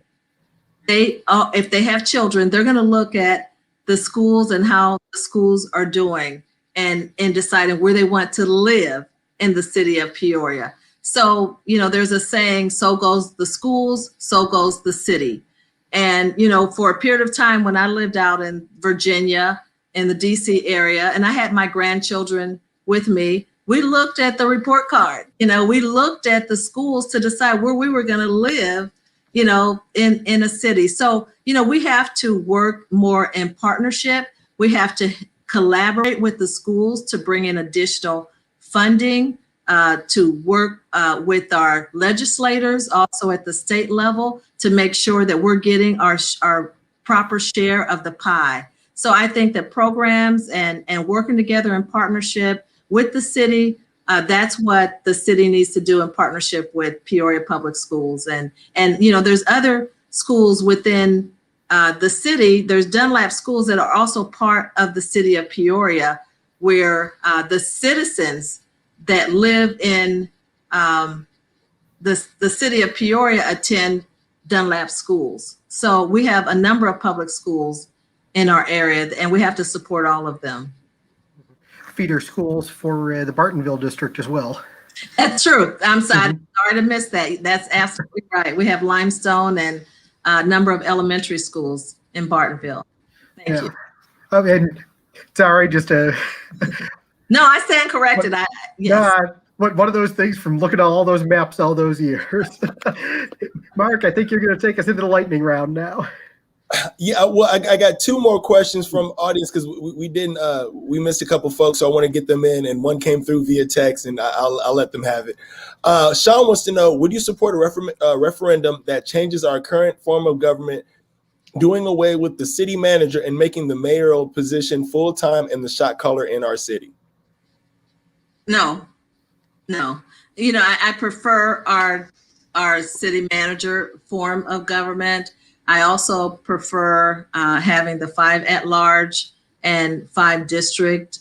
if they have children, they're going to look at the schools and how the schools are doing and deciding where they want to live in the city of Peoria. So, there's a saying, so goes the schools, so goes the city. And, for a period of time when I lived out in Virginia, in the DC area, and I had my grandchildren with me, we looked at the report card. We looked at the schools to decide where we were going to live, in a city. So, we have to work more in partnership. We have to collaborate with the schools to bring in additional funding, to work with our legislators also at the state level to make sure that we're getting our proper share of the pie. So I think that programs and working together in partnership with the city, that's what the city needs to do in partnership with Peoria Public Schools. And there's other schools within the city. There's Dunlap schools that are also part of the city of Peoria, where the citizens that live in the city of Peoria attend Dunlap schools. So we have a number of public schools in our area, and we have to support all of them. Feeder schools for the Bartonville district as well. That's true. I'm sorry, sorry to miss that. That's absolutely right. We have Limestone and a number of elementary schools in Bartonville. Thank you. And sorry, just a. No, I stand corrected. Yes. One of those things from looking at all those maps all those years. Marc, I think you're going to take us into the lightning round now. Yeah, well, I got two more questions from audience because we missed a couple folks, so I want to get them in, and one came through via text, and I'll let them have it. Sean wants to know: would you support a referendum that changes our current form of government, doing away with the city manager and making the mayoral position full time and the shot caller in our city? No. I prefer our city manager form of government. I also prefer having the 5 at-large and 5 district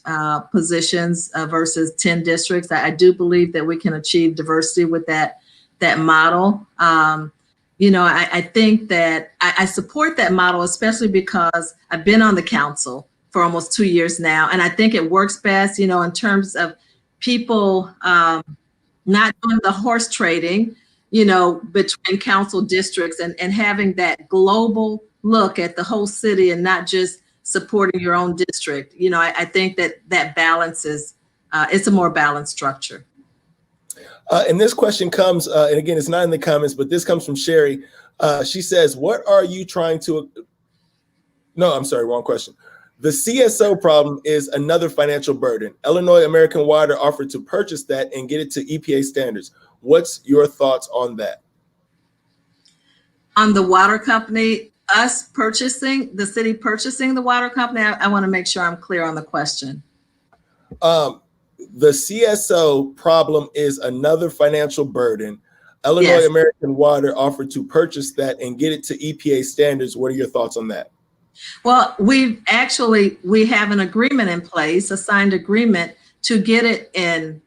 positions versus 10 districts. I do believe that we can achieve diversity with that model. I think that I support that model, especially because I've been on the council for almost 2 years now, and I think it works best, in terms of people not doing the horse trading, between council districts and having that global look at the whole city and not just supporting your own district. I think that balance is, it's a more balanced structure. And this question comes, and again, it's not in the comments, but this comes from Sherry. She says, what are you trying to, no, I'm sorry, wrong question. The CSO problem is another financial burden. Illinois American Water offered to purchase that and get it to EPA standards. What's your thoughts on that? On the water company, the city purchasing the water company, I want to make sure I'm clear on the question. The CSO problem is another financial burden. Illinois Yes. American Water offered to purchase that and get it to EPA standards. What are your thoughts on that? Well, we have an agreement in place, a signed agreement to get it in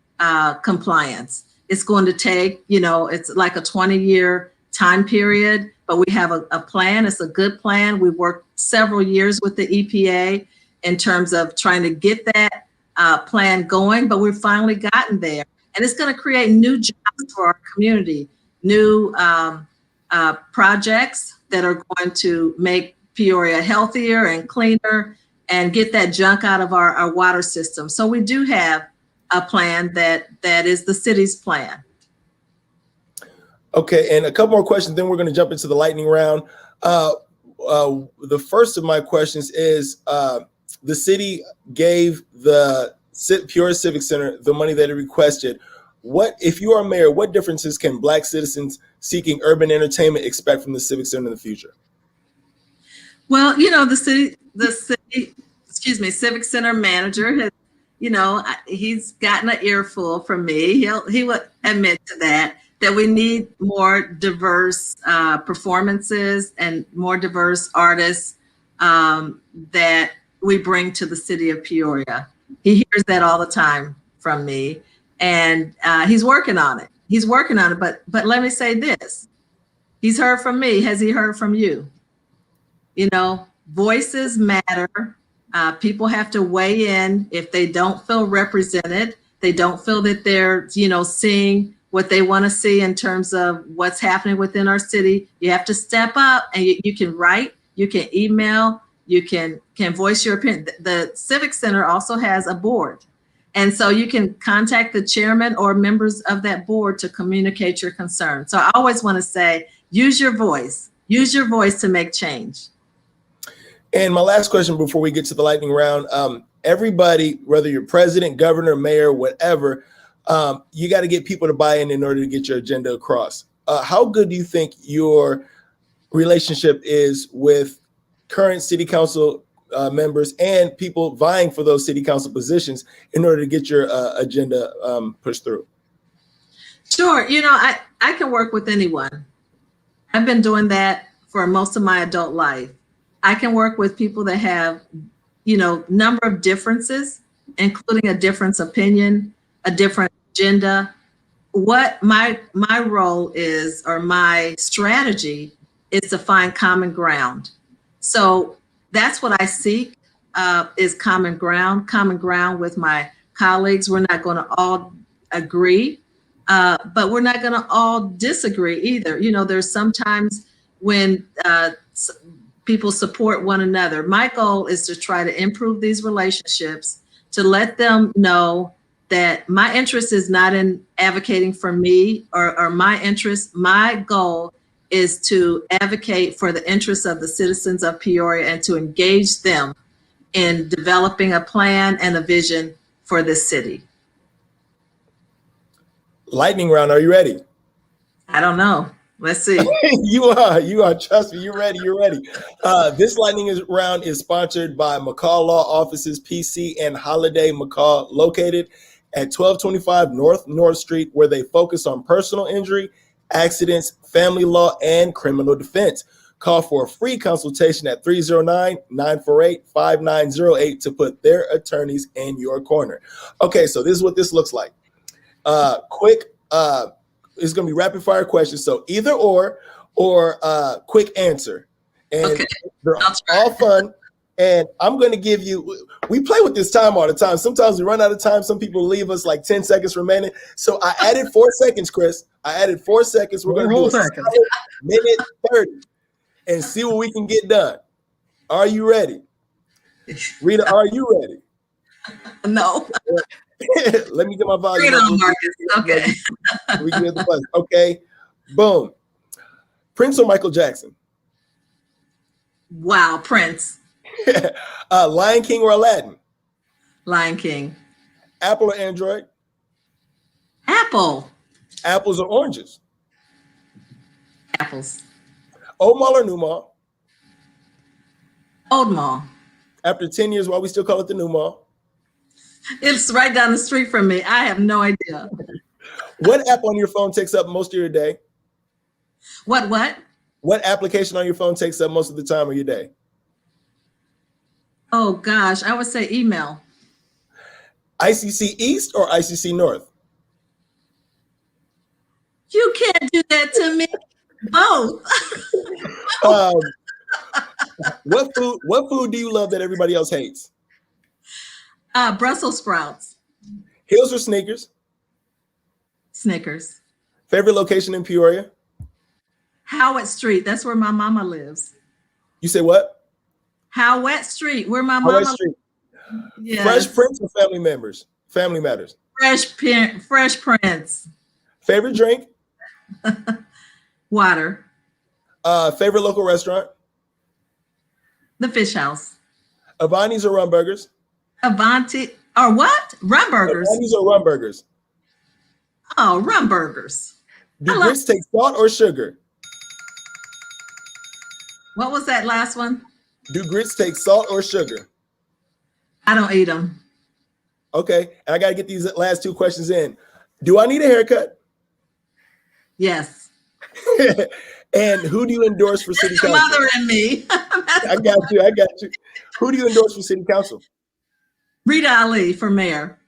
compliance. It's going to take, it's like a 20-year time period, but we have a plan. It's a good plan. We've worked several years with the EPA in terms of trying to get that plan going, but we've finally gotten there. And it's going to create new jobs for our community, new projects that are going to make Peoria healthier and cleaner and get that junk out of our water system. So we do have a plan that is the city's plan. Okay, and a couple more questions, then we're going to jump into the lightning round. The first of my questions is, the city gave the Peoria Civic Center the money that it requested. What, if you are mayor, what differences can Black citizens seeking urban entertainment expect from the Civic Center in the future? Well, you know, the city, Civic Center manager has, you know, he's gotten an earful from me. He would admit to that we need more diverse performances and more diverse artists that we bring to the city of Peoria. He hears that all the time from me, and he's working on it. He's working on it, but let me say this. He's heard from me. Has he heard from you? You know, voices matter. People have to weigh in. If they don't feel represented, they don't feel that they're, you know, seeing what they want to see in terms of what's happening within our city. You have to step up, and you can write, you can email, you can voice your opinion. The Civic Center also has a board. And so you can contact the chairman or members of that board to communicate your concerns. So I always want to say, use your voice to make change. And my last question before we get to the lightning round, everybody, whether you're president, governor, mayor, whatever, you got to get people to buy in order to get your agenda across. How good do you think your relationship is with current city council members and people vying for those city council positions in order to get your agenda pushed through? Sure. You know, I can work with anyone. I've been doing that for most of my adult life. I can work with people that have, you know, number of differences, including a different opinion, a different agenda. What my role is, or my strategy, is to find common ground. So that's what I seek, is common ground with my colleagues. We're not going to all agree, but we're not going to all disagree either. You know, there's sometimes when people support one another. My goal is to try to improve these relationships, to let them know that my interest is not in advocating for me or my interest. My goal is to advocate for the interests of the citizens of Peoria and to engage them in developing a plan and a vision for this city. Lightning round, are you ready? I don't know. Let's see. You are. Trust me, you're ready. This lightning round is sponsored by McCall Law Offices, PC and Holiday McCall, located at 1225 North Street, where they focus on personal injury, accidents, family law, and criminal defense. Call for a free consultation at 309-948-5908 to put their attorneys in your corner. Okay, so this is what this looks like. It's going to be rapid fire questions. So either or quick answer. And okay, they're all fun. And I'm going to give you, we play with this time all the time. Sometimes we run out of time. Some people leave us like 10 seconds remaining. So I added 4 seconds, Chris. I added 4 seconds. We're going to do a minute 30 and see what we can get done. Are you ready? Rita, are you ready? No. Let me get my volume. Okay. We can get the buzz. Okay. Boom. Prince or Michael Jackson? Wow, Prince. Lion King or Aladdin? Lion King. Apple or Android? Apple. Apples or oranges? Apples. Old Mall or New Mall? Old Mall. After 10 years, why we still call it the New Mall? It's right down the street from me. I have no idea. What app on your phone takes up most of your day? What? What application on your phone takes up most of the time of your day? Oh, gosh. I would say email. ICC East or ICC North? You can't do that to me. Both. What food do you love that everybody else hates? Brussels sprouts. Heels or sneakers? Snickers. Favorite location in Peoria? Howard Street. That's where my mama lives. You say what? Howard Street, where my mama lives. Yes. Fresh Prince or Family Members? Family Matters. Fresh Prince. Favorite drink? Water. Favorite local restaurant? The Fish House. Avanti's or Rum Burgers? Or what? Rum burgers. These are rum burgers. Oh, rum burgers. Do grits take salt or sugar? What was that last one? Do grits take salt or sugar? I don't eat them. Okay, and I got to get these last two questions in. Do I need a haircut? Yes. And who do you endorse for city council? Mother and me. I got you. Who do you endorse for city council? Rita Ali for mayor.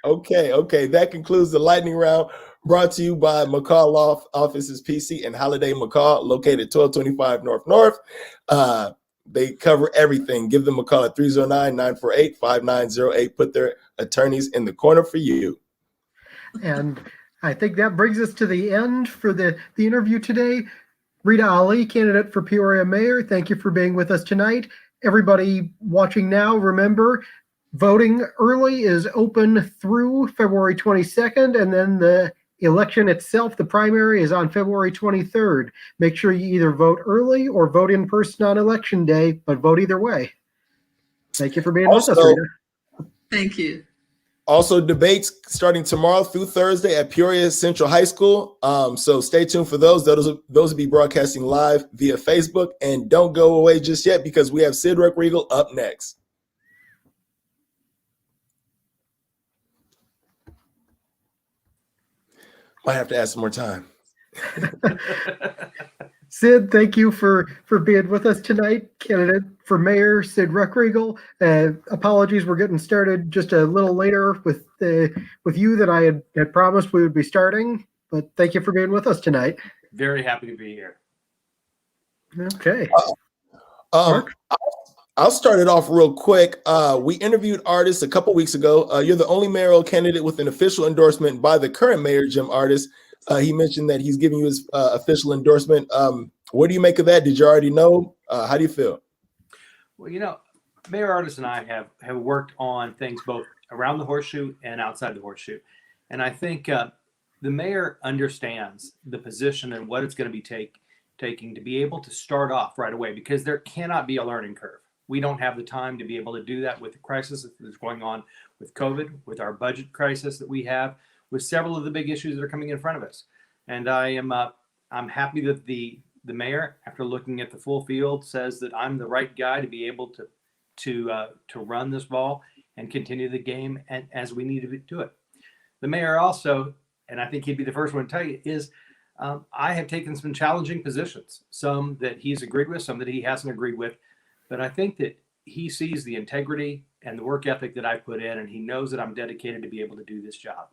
Okay. That concludes the lightning round, brought to you by McCall Law Offices PC and Holiday McCall, located 1225 North. They cover everything. Give them a call at 309-948-5908. Put their attorneys in the corner for you. And I think that brings us to the end for the interview today. Rita Ali, candidate for Peoria Mayor, thank you for being with us tonight. Everybody watching now, remember, voting early is open through February 22nd, and then the election itself, the primary, is on February 23rd. Make sure you either vote early or vote in person on election day, but vote either way. Thank you for being with us, Rita. Thank you. Also, debates starting tomorrow through Thursday at Peoria Central High School. So stay tuned for those. Those will be broadcasting live via Facebook. And don't go away just yet, because we have Sid Ruckriegel up next. Might have to add some more time. Sid, thank you for being with us tonight. Candidate for mayor, Sid Ruckriegel. Apologies, we're getting started just a little later with you than I had promised we would be starting, but thank you for being with us tonight. Very happy to be here. Okay. Marc? I'll start it off real quick. We interviewed artists a couple weeks ago. You're the only mayoral candidate with an official endorsement by the current mayor, Jim Artis. He mentioned that he's giving you his official endorsement. What do you make of that? Did you already know? How do you feel? Well, Mayor Artis and I have worked on things both around the horseshoe and outside the horseshoe. And I think the mayor understands the position and what it's going to be taking to be able to start off right away, because there cannot be a learning curve. We don't have the time to be able to do that with the crisis that's going on with COVID, with our budget crisis that we have, with several of the big issues that are coming in front of us. And I'm happy that the mayor, after looking at the full field, says that I'm the right guy to be able to run this ball and continue the game as we need to do it. The mayor also, and I think he'd be the first one to tell you, is I have taken some challenging positions, some that he's agreed with, some that he hasn't agreed with. But I think that he sees the integrity and the work ethic that I put in, and he knows that I'm dedicated to be able to do this job.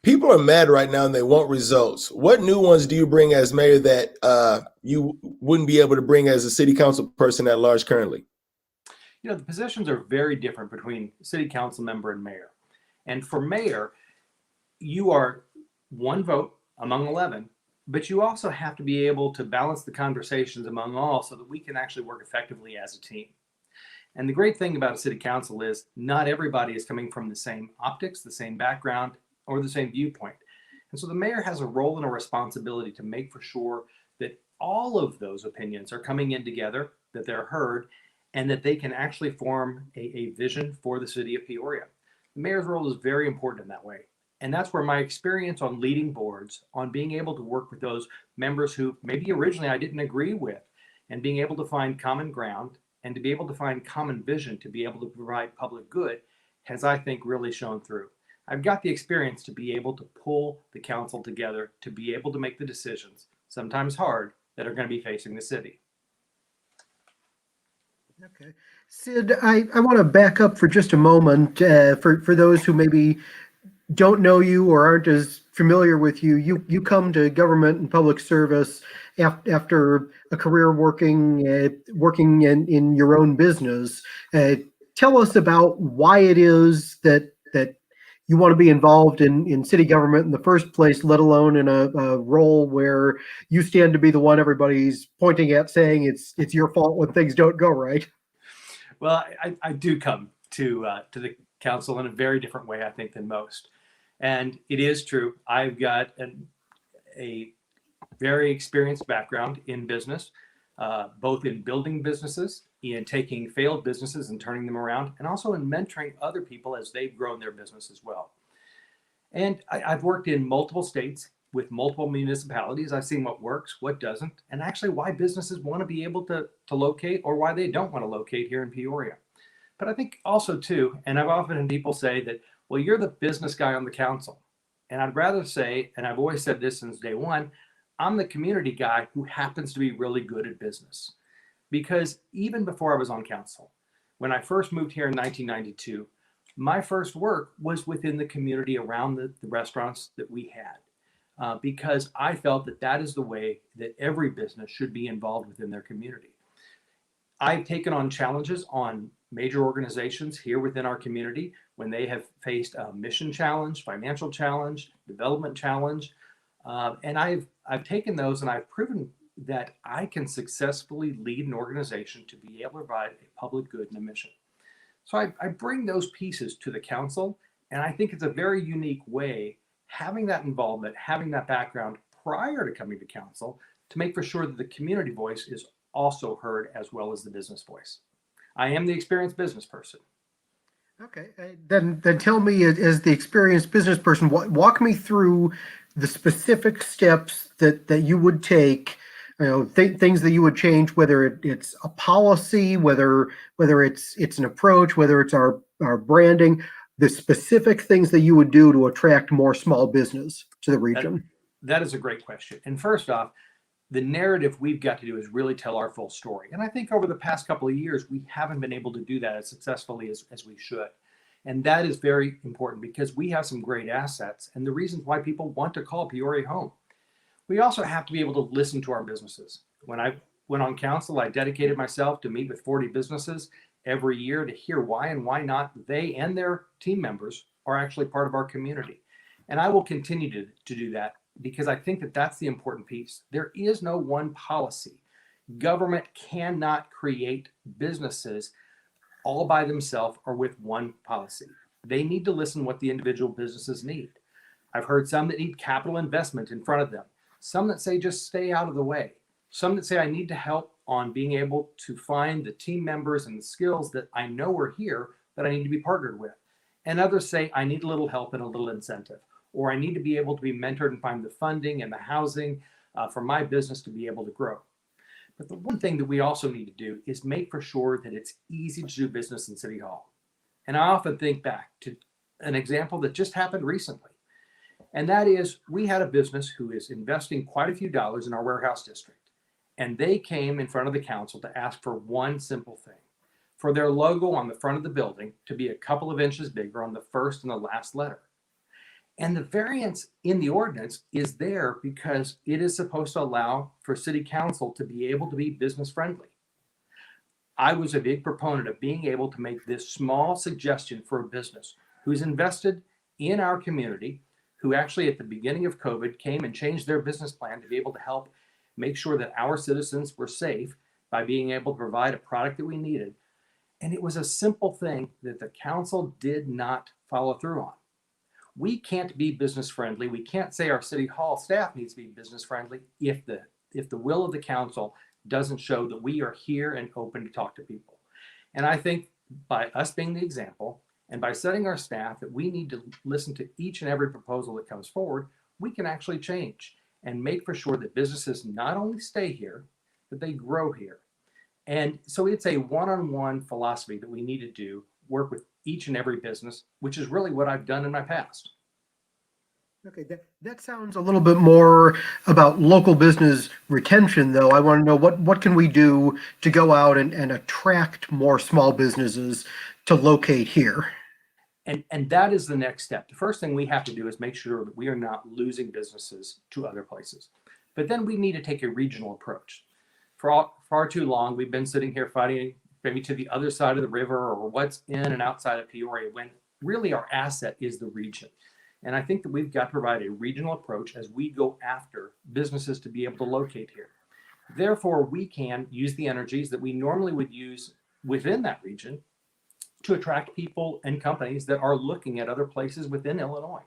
People are mad right now and they want results. What new ones do you bring as mayor that you wouldn't be able to bring as a city council person at large currently? The positions are very different between city council member and mayor. And for mayor, you are one vote among 11, but you also have to be able to balance the conversations among all so that we can actually work effectively as a team. And the great thing about a city council is not everybody is coming from the same optics, the same background, or the same viewpoint. And so the mayor has a role and a responsibility to make for sure that all of those opinions are coming in together, that they're heard, and that they can actually form a vision for the city of Peoria. The mayor's role is very important in that way. And that's where my experience on leading boards, on being able to work with those members who maybe originally I didn't agree with, and being able to find common ground and to be able to find common vision to be able to provide public good has, I think, really shown through. I've got the experience to be able to pull the council together, to be able to make the decisions, sometimes hard, that are going to be facing the city. Okay. Sid, I want to back up for just a moment for those who maybe don't know you or aren't as familiar with you. You come to government and public service after a career working in your own business. Tell us about why it is that you want to be involved in city government in the first place, let alone in a role where you stand to be the one everybody's pointing at, saying it's your fault when things don't go right. Well, I do come to the council in a very different way, I think, than most. And it is true. I've got a very experienced background in business. both in building businesses, in taking failed businesses and turning them around, and also in mentoring other people as they've grown their business as well. And I've worked in multiple states with multiple municipalities. I've seen what works, what doesn't, and actually why businesses want to be able to locate or why they don't want to locate here in Peoria. But I think also too, and I've often had people say that, well, you're the business guy on the council. And I'd rather say, and I've always said this since day one, I'm the community guy who happens to be really good at business. Because even before I was on council, when I first moved here in 1992, my first work was within the community around the restaurants that we had, because I felt that that is the way that every business should be involved within their community. I've taken on challenges on major organizations here within our community when they have faced a mission challenge, financial challenge, development challenge, and I've taken those and I've proven that I can successfully lead an organization to be able to provide a public good and a mission. So I bring those pieces to the council, and I think it's a very unique way, having that involvement, having that background prior to coming to council, to make for sure that the community voice is also heard as well as the business voice. I am the experienced business person. Okay, then tell me, as the experienced business person, walk me through the specific steps that you would take, things that you would change, whether it's a policy, whether it's an approach, whether it's our branding, the specific things that you would do to attract more small business to the region. That is a great question. And first off, the narrative we've got to do is really tell our full story. And I think over the past couple of years, we haven't been able to do that as successfully as we should. And that is very important because we have some great assets and the reasons why people want to call Peoria home. We also have to be able to listen to our businesses. When I went on council, I dedicated myself to meet with 40 businesses every year to hear why and why not they and their team members are actually part of our community. And I will continue to do that because I think that that's the important piece. There is no one policy. Government cannot create businesses all by themselves or with one policy. They need to listen what the individual businesses need. I've heard some that need capital investment in front of them. Some that say just stay out of the way. Some that say I need to help on being able to find the team members and the skills that I know are here that I need to be partnered with. And others say I need a little help and a little incentive, or I need to be able to be mentored and find the funding and the housing for my business to be able to grow. But the one thing that we also need to do is make for sure that it's easy to do business in City Hall. And I often think back to an example that just happened recently. And that is, we had a business who is investing quite a few dollars in our warehouse district. And they came in front of the council to ask for one simple thing, for their logo on the front of the building to be a couple of inches bigger on the first and the last letter. And the variance in the ordinance is there because it is supposed to allow for city council to be able to be business friendly. I was a big proponent of being able to make this small suggestion for a business who's invested in our community, who actually at the beginning of COVID came and changed their business plan to be able to help make sure that our citizens were safe by being able to provide a product that we needed. And it was a simple thing that the council did not follow through on. We can't be business friendly. We can't say our city hall staff needs to be business friendly if the will of the council doesn't show that we are here and open to talk to people. And I think by us being the example and by setting our staff that we need to listen to each and every proposal that comes forward, we can actually change and make for sure that businesses not only stay here, but they grow here. And so it's a one-on-one philosophy that we need to do, work with each and every business, which is really what I've done in my past. Okay, that sounds a little bit more about local business retention, though. I want to know what can we do to go out and attract more small businesses to locate here? And that is the next step. The first thing we have to do is make sure that we are not losing businesses to other places. But then we need to take a regional approach. For far too long, we've been sitting here fighting maybe to the other side of the river or what's in and outside of Peoria, when really our asset is the region. And I think that we've got to provide a regional approach as we go after businesses to be able to locate here. Therefore, we can use the energies that we normally would use within that region to attract people and companies that are looking at other places within Illinois.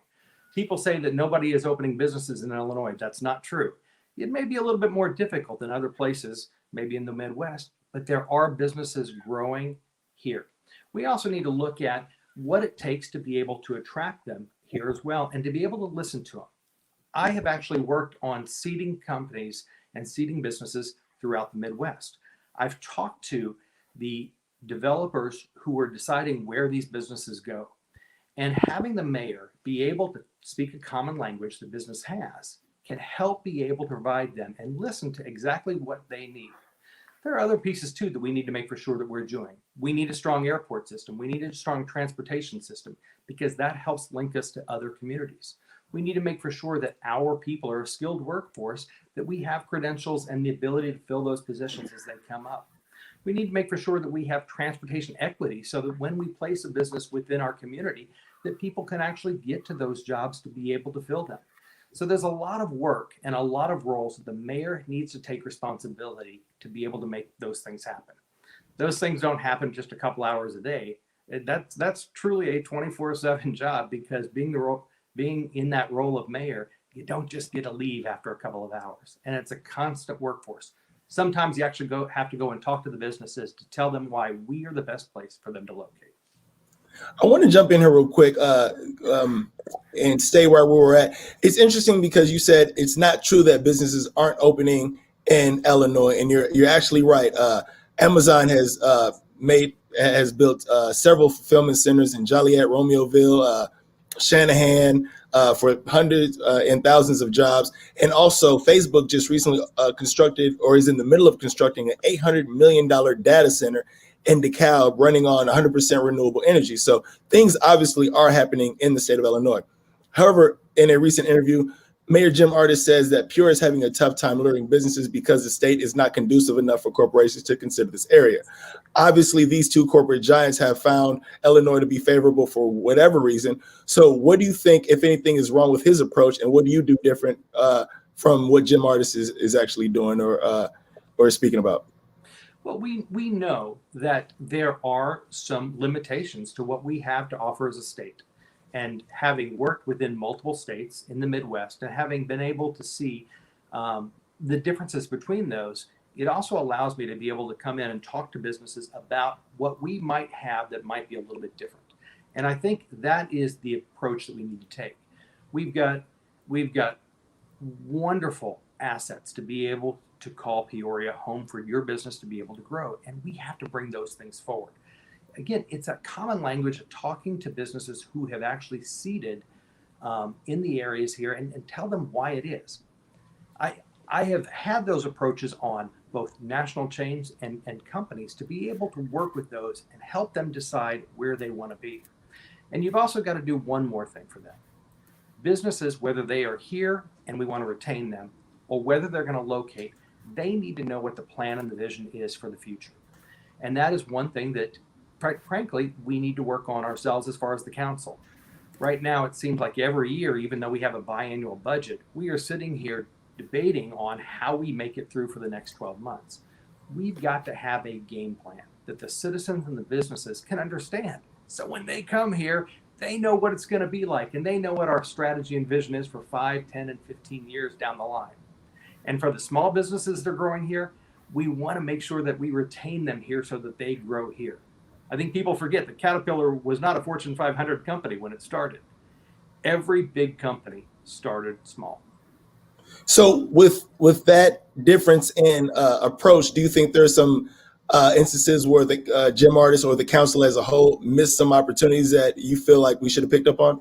People say that nobody is opening businesses in Illinois. That's not true. It may be a little bit more difficult in other places maybe in the Midwest, but there are businesses growing here. We also need to look at what it takes to be able to attract them here as well and to be able to listen to them. I have actually worked on seeding companies and seeding businesses throughout the Midwest. I've talked to the developers who are deciding where these businesses go. And having the mayor be able to speak a common language the business has can help be able to provide them and listen to exactly what they need. There are other pieces too that we need to make for sure that we're doing. We need a strong airport system. We need a strong transportation system because that helps link us to other communities. We need to make for sure that our people are a skilled workforce, that we have credentials and the ability to fill those positions as they come up. We need to make for sure that we have transportation equity so that when we place a business within our community, that people can actually get to those jobs to be able to fill them. So there's a lot of work and a lot of roles that the mayor needs to take responsibility to be able to make those things happen. Those things don't happen just a couple hours a day. That's truly a 24/7 job because being in that role of mayor, you don't just get to leave after a couple of hours. And it's a constant workforce. Sometimes you actually have to go and talk to the businesses to tell them why we are the best place for them to locate. I want to jump in here real quick and stay where we were at. It's interesting because you said it's not true that businesses aren't opening in Illinois, and you're actually right. Amazon has built several fulfillment centers in Joliet, Romeoville, Shanahan, for hundreds and thousands of jobs. And also Facebook just recently constructed or is in the middle of constructing an $800 million data center in DeKalb running on 100% renewable energy. So things obviously are happening in the state of Illinois. However, in a recent interview, Mayor Jim Ardis says that Peoria is having a tough time luring businesses because the state is not conducive enough for corporations to consider this area. Obviously, these two corporate giants have found Illinois to be favorable for whatever reason. So what do you think, if anything, is wrong with his approach, and what do you do different from what Jim Ardis is actually doing or speaking about? Well, we know that there are some limitations to what we have to offer as a state. And having worked within multiple states in the Midwest and having been able to see the differences between those, it also allows me to be able to come in and talk to businesses about what we might have that might be a little bit different. And I think that is the approach that we need to take. We've got wonderful assets to be able to call Peoria home for your business to be able to grow. And we have to bring those things forward. Again, it's a common language of talking to businesses who have actually seeded in the areas here and tell them why it is. I have had those approaches on both national chains and companies to be able to work with those and help them decide where they want to be. And you've also got to do one more thing for them. Businesses, whether they are here and we want to retain them, or whether they're going to locate, they need to know what the plan and the vision is for the future. And that is one thing that, frankly, we need to work on ourselves as far as the council. Right now, it seems like every year, even though we have a biannual budget, we are sitting here debating on how we make it through for the next 12 months. We've got to have a game plan that the citizens and the businesses can understand. So when they come here, they know what it's going to be like, and they know what our strategy and vision is for 5, 10, and 15 years down the line. And for the small businesses that are growing here, we want to make sure that we retain them here so that they grow here. I think people forget that Caterpillar was not a Fortune 500 company when it started. Every big company started small. So with that difference in approach, do you think there's some instances where the Jim Ardis or the council as a whole missed some opportunities that you feel like we should have picked up on?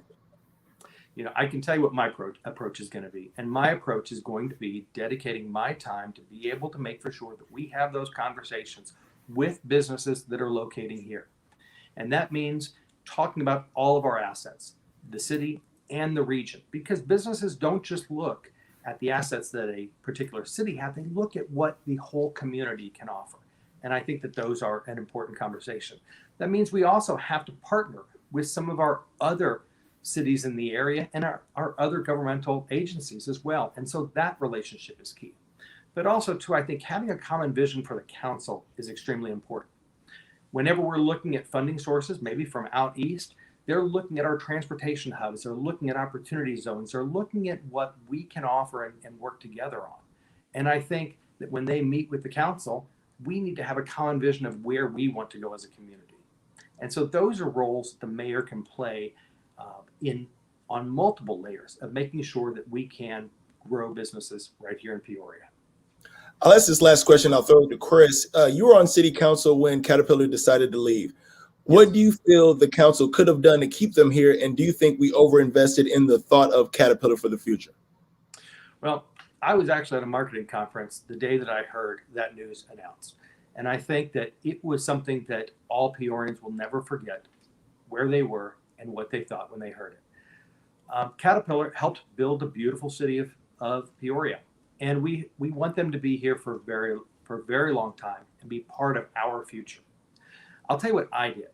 You know, I can tell you what my approach is going to be. And my approach is going to be dedicating my time to be able to make for sure that we have those conversations with businesses that are locating here. And that means talking about all of our assets, the city and the region, because businesses don't just look at the assets that a particular city have, they look at what the whole community can offer. And I think that those are an important conversation. That means we also have to partner with some of our other cities in the area and our other governmental agencies as well. And so that relationship is key. But also too, I think having a common vision for the council is extremely important. Whenever we're looking at funding sources, maybe from out east, they're looking at our transportation hubs, they're looking at opportunity zones, they're looking at what we can offer and work together on. And I think that when they meet with the council, we need to have a common vision of where we want to go as a community. And so those are roles the mayor can play on multiple layers of making sure that we can grow businesses right here in Peoria. I'll ask this last question. I'll throw it to Chris. You were on city council when Caterpillar decided to leave. What do you feel the council could have done to keep them here? And do you think we overinvested in the thought of Caterpillar for the future? Well, I was actually at a marketing conference the day that I heard that news announced. And I think that it was something that all Peorians will never forget, where they were and what they thought when they heard it. Caterpillar helped build a beautiful city of Peoria. And we want them to be here for a very long time and be part of our future. I'll tell you what I did.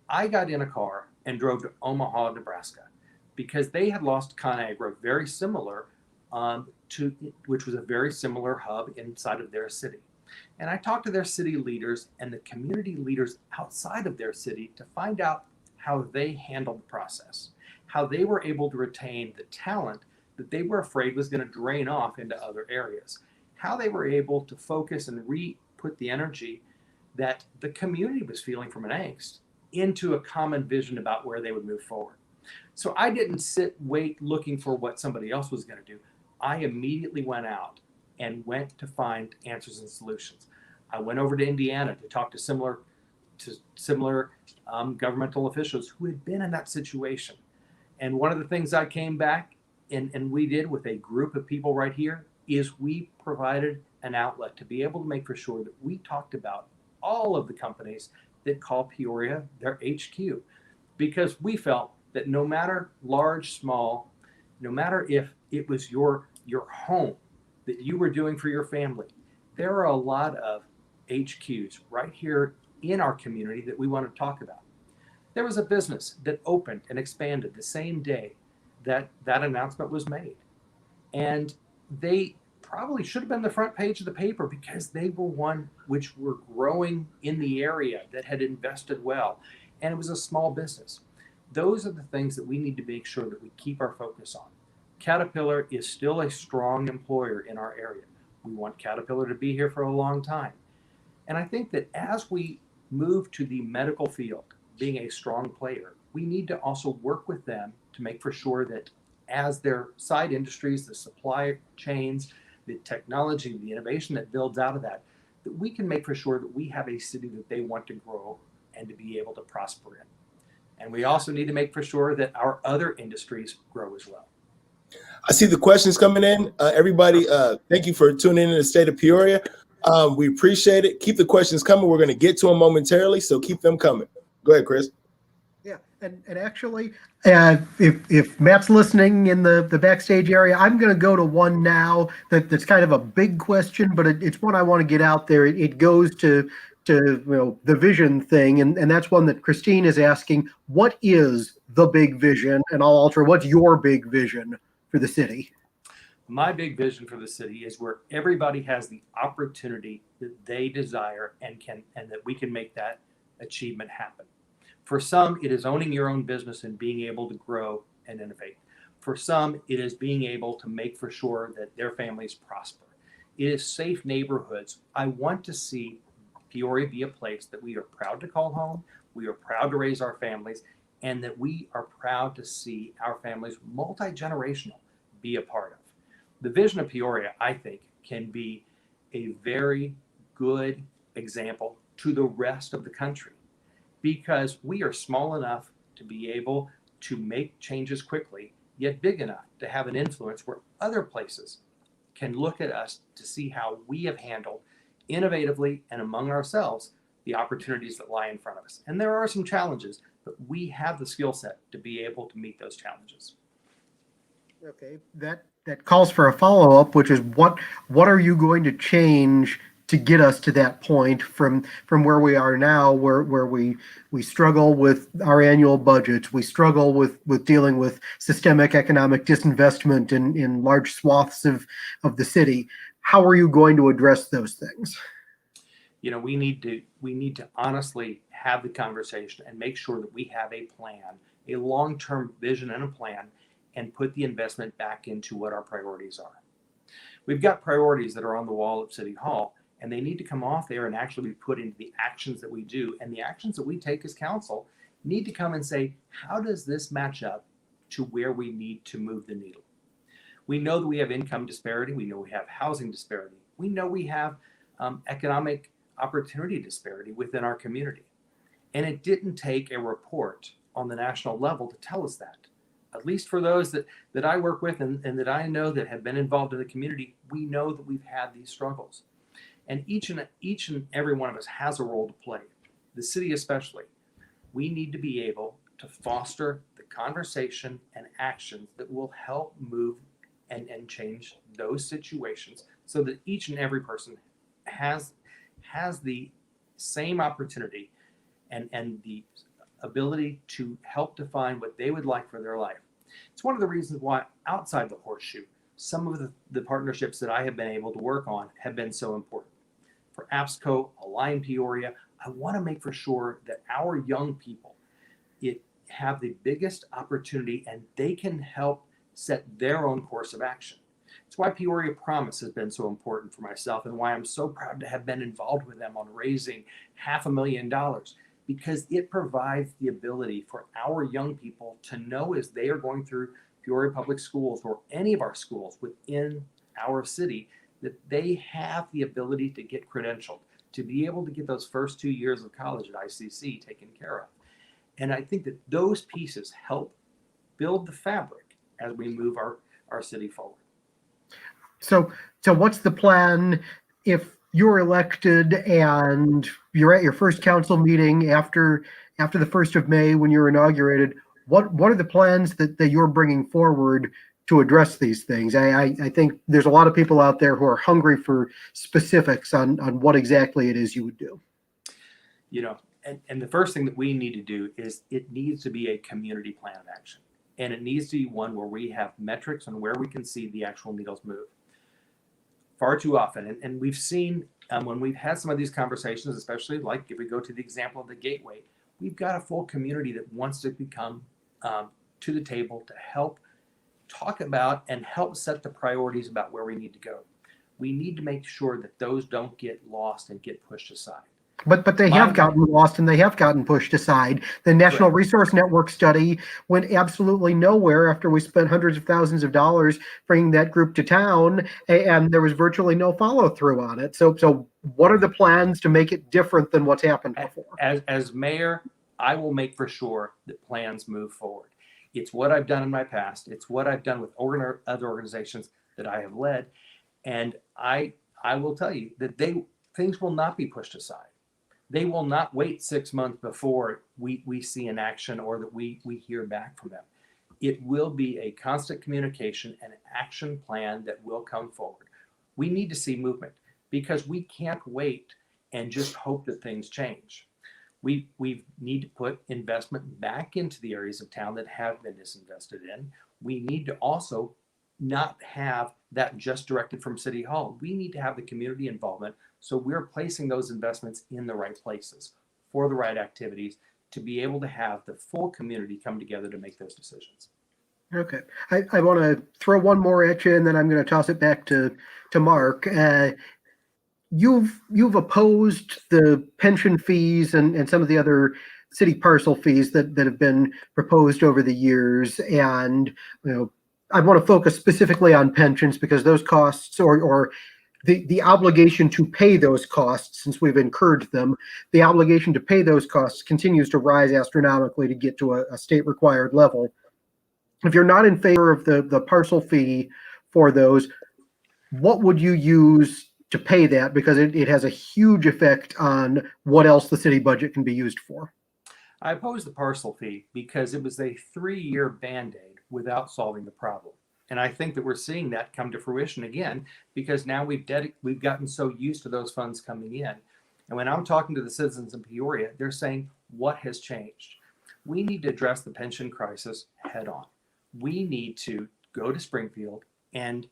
I got in a car and drove to Omaha, Nebraska, because they had lost ConAgra, very similar which was a very similar hub inside of their city. And I talked to their city leaders and the community leaders outside of their city to find out how they handled the process, how they were able to retain the talent that they were afraid was going to drain off into other areas, how they were able to focus and re-put the energy that the community was feeling from an angst into a common vision about where they would move forward. So I didn't wait looking for what somebody else was going to do. I immediately went out and went to find answers and solutions. I went over to Indiana to talk to similar governmental officials who had been in that situation. And one of the things I came back and we did with a group of people right here is we provided an outlet to be able to make for sure that we talked about all of the companies that call Peoria their HQ, because we felt that no matter large, small, no matter if it was your home that you were doing for your family, there are a lot of HQs right here in our community that we want to talk about. There was a business that opened and expanded the same day that announcement was made. And they probably should have been the front page of the paper because they were one which were growing in the area that had invested well. And it was a small business. Those are the things that we need to make sure that we keep our focus on. Caterpillar is still a strong employer in our area. We want Caterpillar to be here for a long time. And I think that as we move to the medical field, being a strong player, we need to also work with them to make for sure that as their side industries, the supply chains, the technology, the innovation that builds out of that we can make for sure that we have a city that they want to grow and to be able to prosper in. And we also need to make for sure that our other industries grow as well. I see the questions coming in. Everybody, thank you for tuning in to the State of Peoria. We appreciate it. Keep the questions coming. We're going to get to them momentarily, so keep them coming. Go ahead, Chris. Yeah, and actually, if Matt's listening in the backstage area, I'm going to go to one now that's kind of a big question, but it's one I want to get out there. It goes to the vision thing, and that's one that Christine is asking. What is the big vision? And I'll alter. What's your big vision for the city? My big vision for the city is where everybody has the opportunity that they desire and that we can make that achievement happen. For some, it is owning your own business and being able to grow and innovate. For some, it is being able to make for sure that their families prosper. It is safe neighborhoods. I want to see Peoria be a place that we are proud to call home, we are proud to raise our families, and that we are proud to see our families multi-generational be a part of. The vision of Peoria, I think, can be a very good example to the rest of the country, because we are small enough to be able to make changes quickly, yet big enough to have an influence where other places can look at us to see how we have handled innovatively and among ourselves the opportunities that lie in front of us. And there are some challenges, but we have the skill set to be able to meet those challenges. Okay, that calls for a follow-up, which is what are you going to change to get us to that point from where we are now, where we struggle with our annual budgets, we struggle with dealing with systemic economic disinvestment in large swaths of the city. How are you going to address those things? You know, we need to honestly have the conversation and make sure that we have a plan, a long-term vision and a plan, and put the investment back into what our priorities are. We've got priorities that are on the wall at City Hall, and they need to come off there and actually be put into the actions that we do. And the actions that we take as council need to come and say, how does this match up to where we need to move the needle? We know that we have income disparity. We know we have housing disparity. We know we have economic opportunity disparity within our community. And it didn't take a report on the national level to tell us that. At least for those that I work with and that I know that have been involved in the community, we know that we've had these struggles. And each and every one of us has a role to play. The city especially. We need to be able to foster the conversation and actions that will help move and change those situations so that each and every person has the same opportunity and the ability to help define what they would like for their life. It's one of the reasons why outside the horseshoe, some of the partnerships that I have been able to work on have been so important. For APSCO, Align Peoria, I want to make for sure that our young people have the biggest opportunity and they can help set their own course of action. It's why Peoria Promise has been so important for myself and why I'm so proud to have been involved with them on raising $500,000, because it provides the ability for our young people to know as they are going through Peoria Public Schools or any of our schools within our city that they have the ability to get credentialed, to be able to get those first 2 years of college at ICC taken care of. And I think that those pieces help build the fabric as we move our city forward. So what's the plan if you're elected and you're at your first council meeting after the 1st of May when you're inaugurated? What are the plans that you're bringing forward to address these things? I think there's a lot of people out there who are hungry for specifics on what exactly it is you would do. You know, and the first thing that we need to do is it needs to be a community plan of action. And it needs to be one where we have metrics on where we can see the actual needles move. Far too often, and we've seen when we've had some of these conversations, especially like if we go to the example of the Gateway, we've got a full community that wants to become to the table to help talk about and help set the priorities about where we need to go. We need to make sure that those don't get lost and get pushed aside. But they have gotten lost and they have gotten pushed aside. The National Resource Network study went absolutely nowhere after we spent hundreds of thousands of dollars bringing that group to town, and there was virtually no follow through on it. So what are the plans to make it different than what's happened before? As mayor, I will make for sure that plans move forward. It's what I've done in my past. It's what I've done with other organizations that I have led, and I will tell you that things will not be pushed aside. They will not wait 6 months before we see an action or that we hear back from them. It will be a constant communication and action plan that will come forward. We need to see movement because we can't wait and just hope that things change. We need to put investment back into the areas of town that have been disinvested in. We need to also not have that just directed from City Hall. We need to have the community involvement, so we're placing those investments in the right places for the right activities to be able to have the full community come together to make those decisions. Okay. I want to throw one more at you, and then I'm going to toss it back to Marc. You've opposed the pension fees and some of the other city parcel fees that have been proposed over the years, and I want to focus specifically on pensions because those costs or the obligation to pay those costs, since we've incurred them, the obligation to pay those costs continues to rise astronomically to get to a state required level. If you're not in favor of the parcel fee for those, what would you use to pay that? Because it has a huge effect on what else the city budget can be used for. I oppose the parcel fee because it was a 3-year Band-Aid without solving the problem. And I think that we're seeing that come to fruition again because now we've gotten so used to those funds coming in. And when I'm talking to the citizens in Peoria, they're saying, what has changed? We need to address the pension crisis head on. We need to go to Springfield, and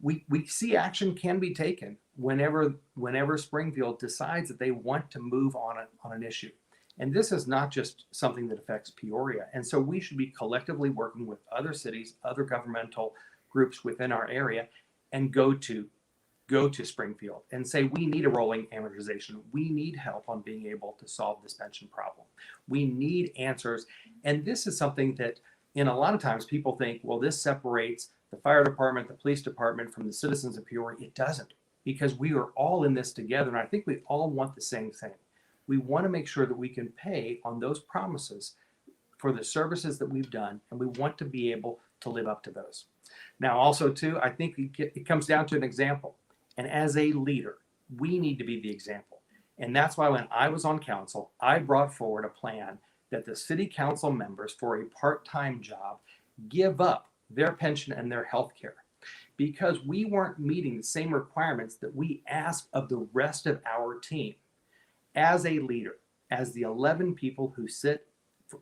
we see action can be taken whenever Springfield decides that they want to move on an issue. And this is not just something that affects Peoria. And so we should be collectively working with other cities, other governmental groups within our area, and go to Springfield and say, we need a rolling amortization. We need help on being able to solve this pension problem. We need answers. And this is something that in a lot of times people think, well, this separates the fire department, the police department from the citizens of Peoria. It doesn't, because we are all in this together. And I think we all want the same thing. We want to make sure that we can pay on those promises for the services that we've done, and we want to be able to live up to those. Now, also, too, I think it comes down to an example. And as a leader, we need to be the example. And that's why when I was on council, I brought forward a plan that the city council members for a part-time job give up their pension and their health care, because we weren't meeting the same requirements that we asked of the rest of our team. As a leader, as the 11 people who sit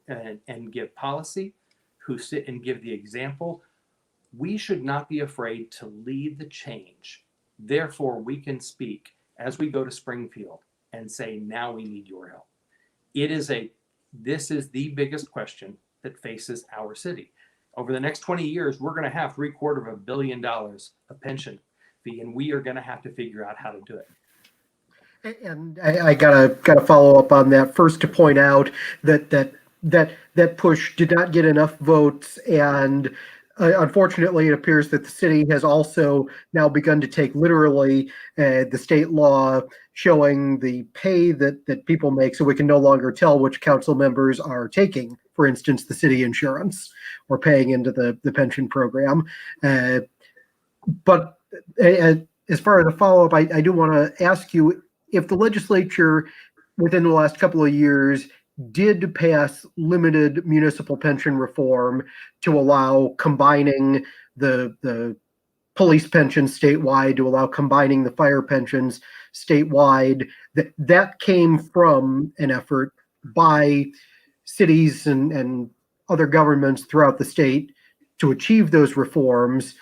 and give policy, who sit and give the example, we should not be afraid to lead the change. Therefore, we can speak as we go to Springfield and say, now we need your help. This is the biggest question that faces our city. Over the next 20 years, we're going to have $750 million of pension fee, and we are going to have to figure out how to do it. And I gotta follow up on that. First, to point out that push did not get enough votes, and unfortunately, it appears that the city has also now begun to take literally the state law showing the pay that people make, so we can no longer tell which council members are taking, for instance, the city insurance or paying into the pension program. But as far as a follow-up, I do want to ask you, if the legislature within the last couple of years did pass limited municipal pension reform to allow combining the police pensions statewide, to allow combining the fire pensions statewide, that came from an effort by cities and other governments throughout the state to achieve those reforms.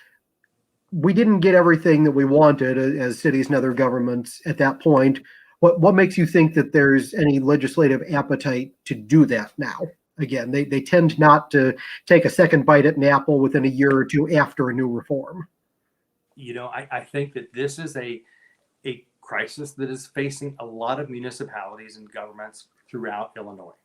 We didn't get everything that we wanted as cities and other governments at that point. What makes you think that there's any legislative appetite to do that now? Again, they tend not to take a second bite at an apple within a year or two after a new reform. I think that this is a crisis that is facing a lot of municipalities and governments throughout Illinois.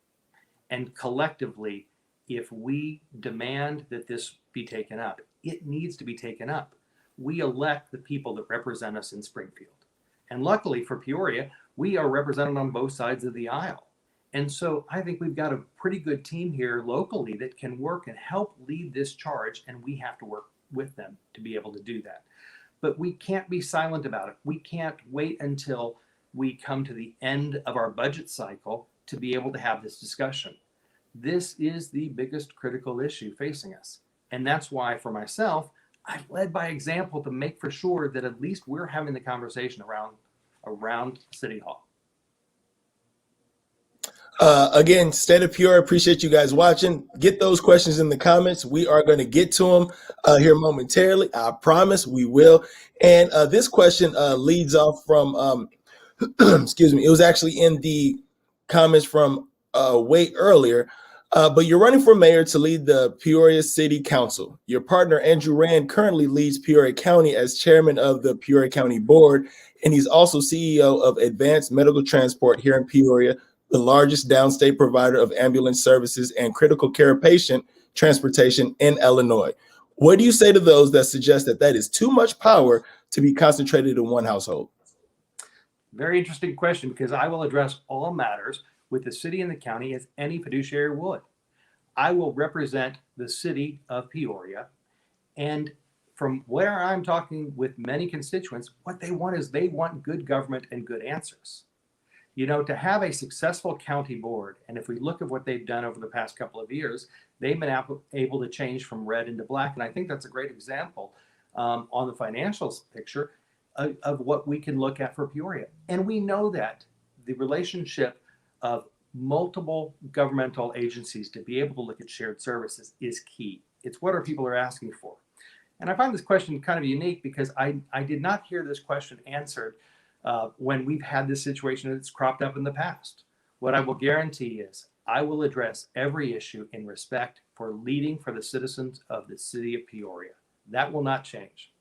And collectively, if we demand that this be taken up, it needs to be taken up. We elect the people that represent us in Springfield. And luckily for Peoria, we are represented on both sides of the aisle. And so I think we've got a pretty good team here locally that can work and help lead this charge, and we have to work with them to be able to do that. But we can't be silent about it. We can't wait until we come to the end of our budget cycle to be able to have this discussion. This is the biggest critical issue facing us. And that's why, for myself, I've led by example to make for sure that at least we're having the conversation around City Hall. Again, State of Peoria, appreciate you guys watching. Get those questions in the comments. We are going to get to them here momentarily. I promise we will. And this question leads off from, excuse me, it was actually in the comments from way earlier. But you're running for mayor to lead the Peoria City Council. Your partner, Andrew Rand, currently leads Peoria County as chairman of the Peoria County Board, and he's also CEO of Advanced Medical Transport here in Peoria, the largest downstate provider of ambulance services and critical care patient transportation in Illinois. What do you say to those that suggest that is too much power to be concentrated in one household? Very interesting question, because I will address all matters with the city and the county as any fiduciary would. I will represent the city of Peoria, and from where I'm talking with many constituents, what they want is they want good government and good answers. To have a successful county board, and if we look at what they've done over the past couple of years, they've been able to change from red into black, and I think that's a great example on the financials picture of what we can look at for Peoria. And we know that the relationship of multiple governmental agencies to be able to look at shared services is key. It's what our people are asking for. And I find this question kind of unique because I did not hear this question answered when we've had this situation that's cropped up in the past. What I will guarantee is I will address every issue in respect for leading for the citizens of the city of Peoria. That will not change.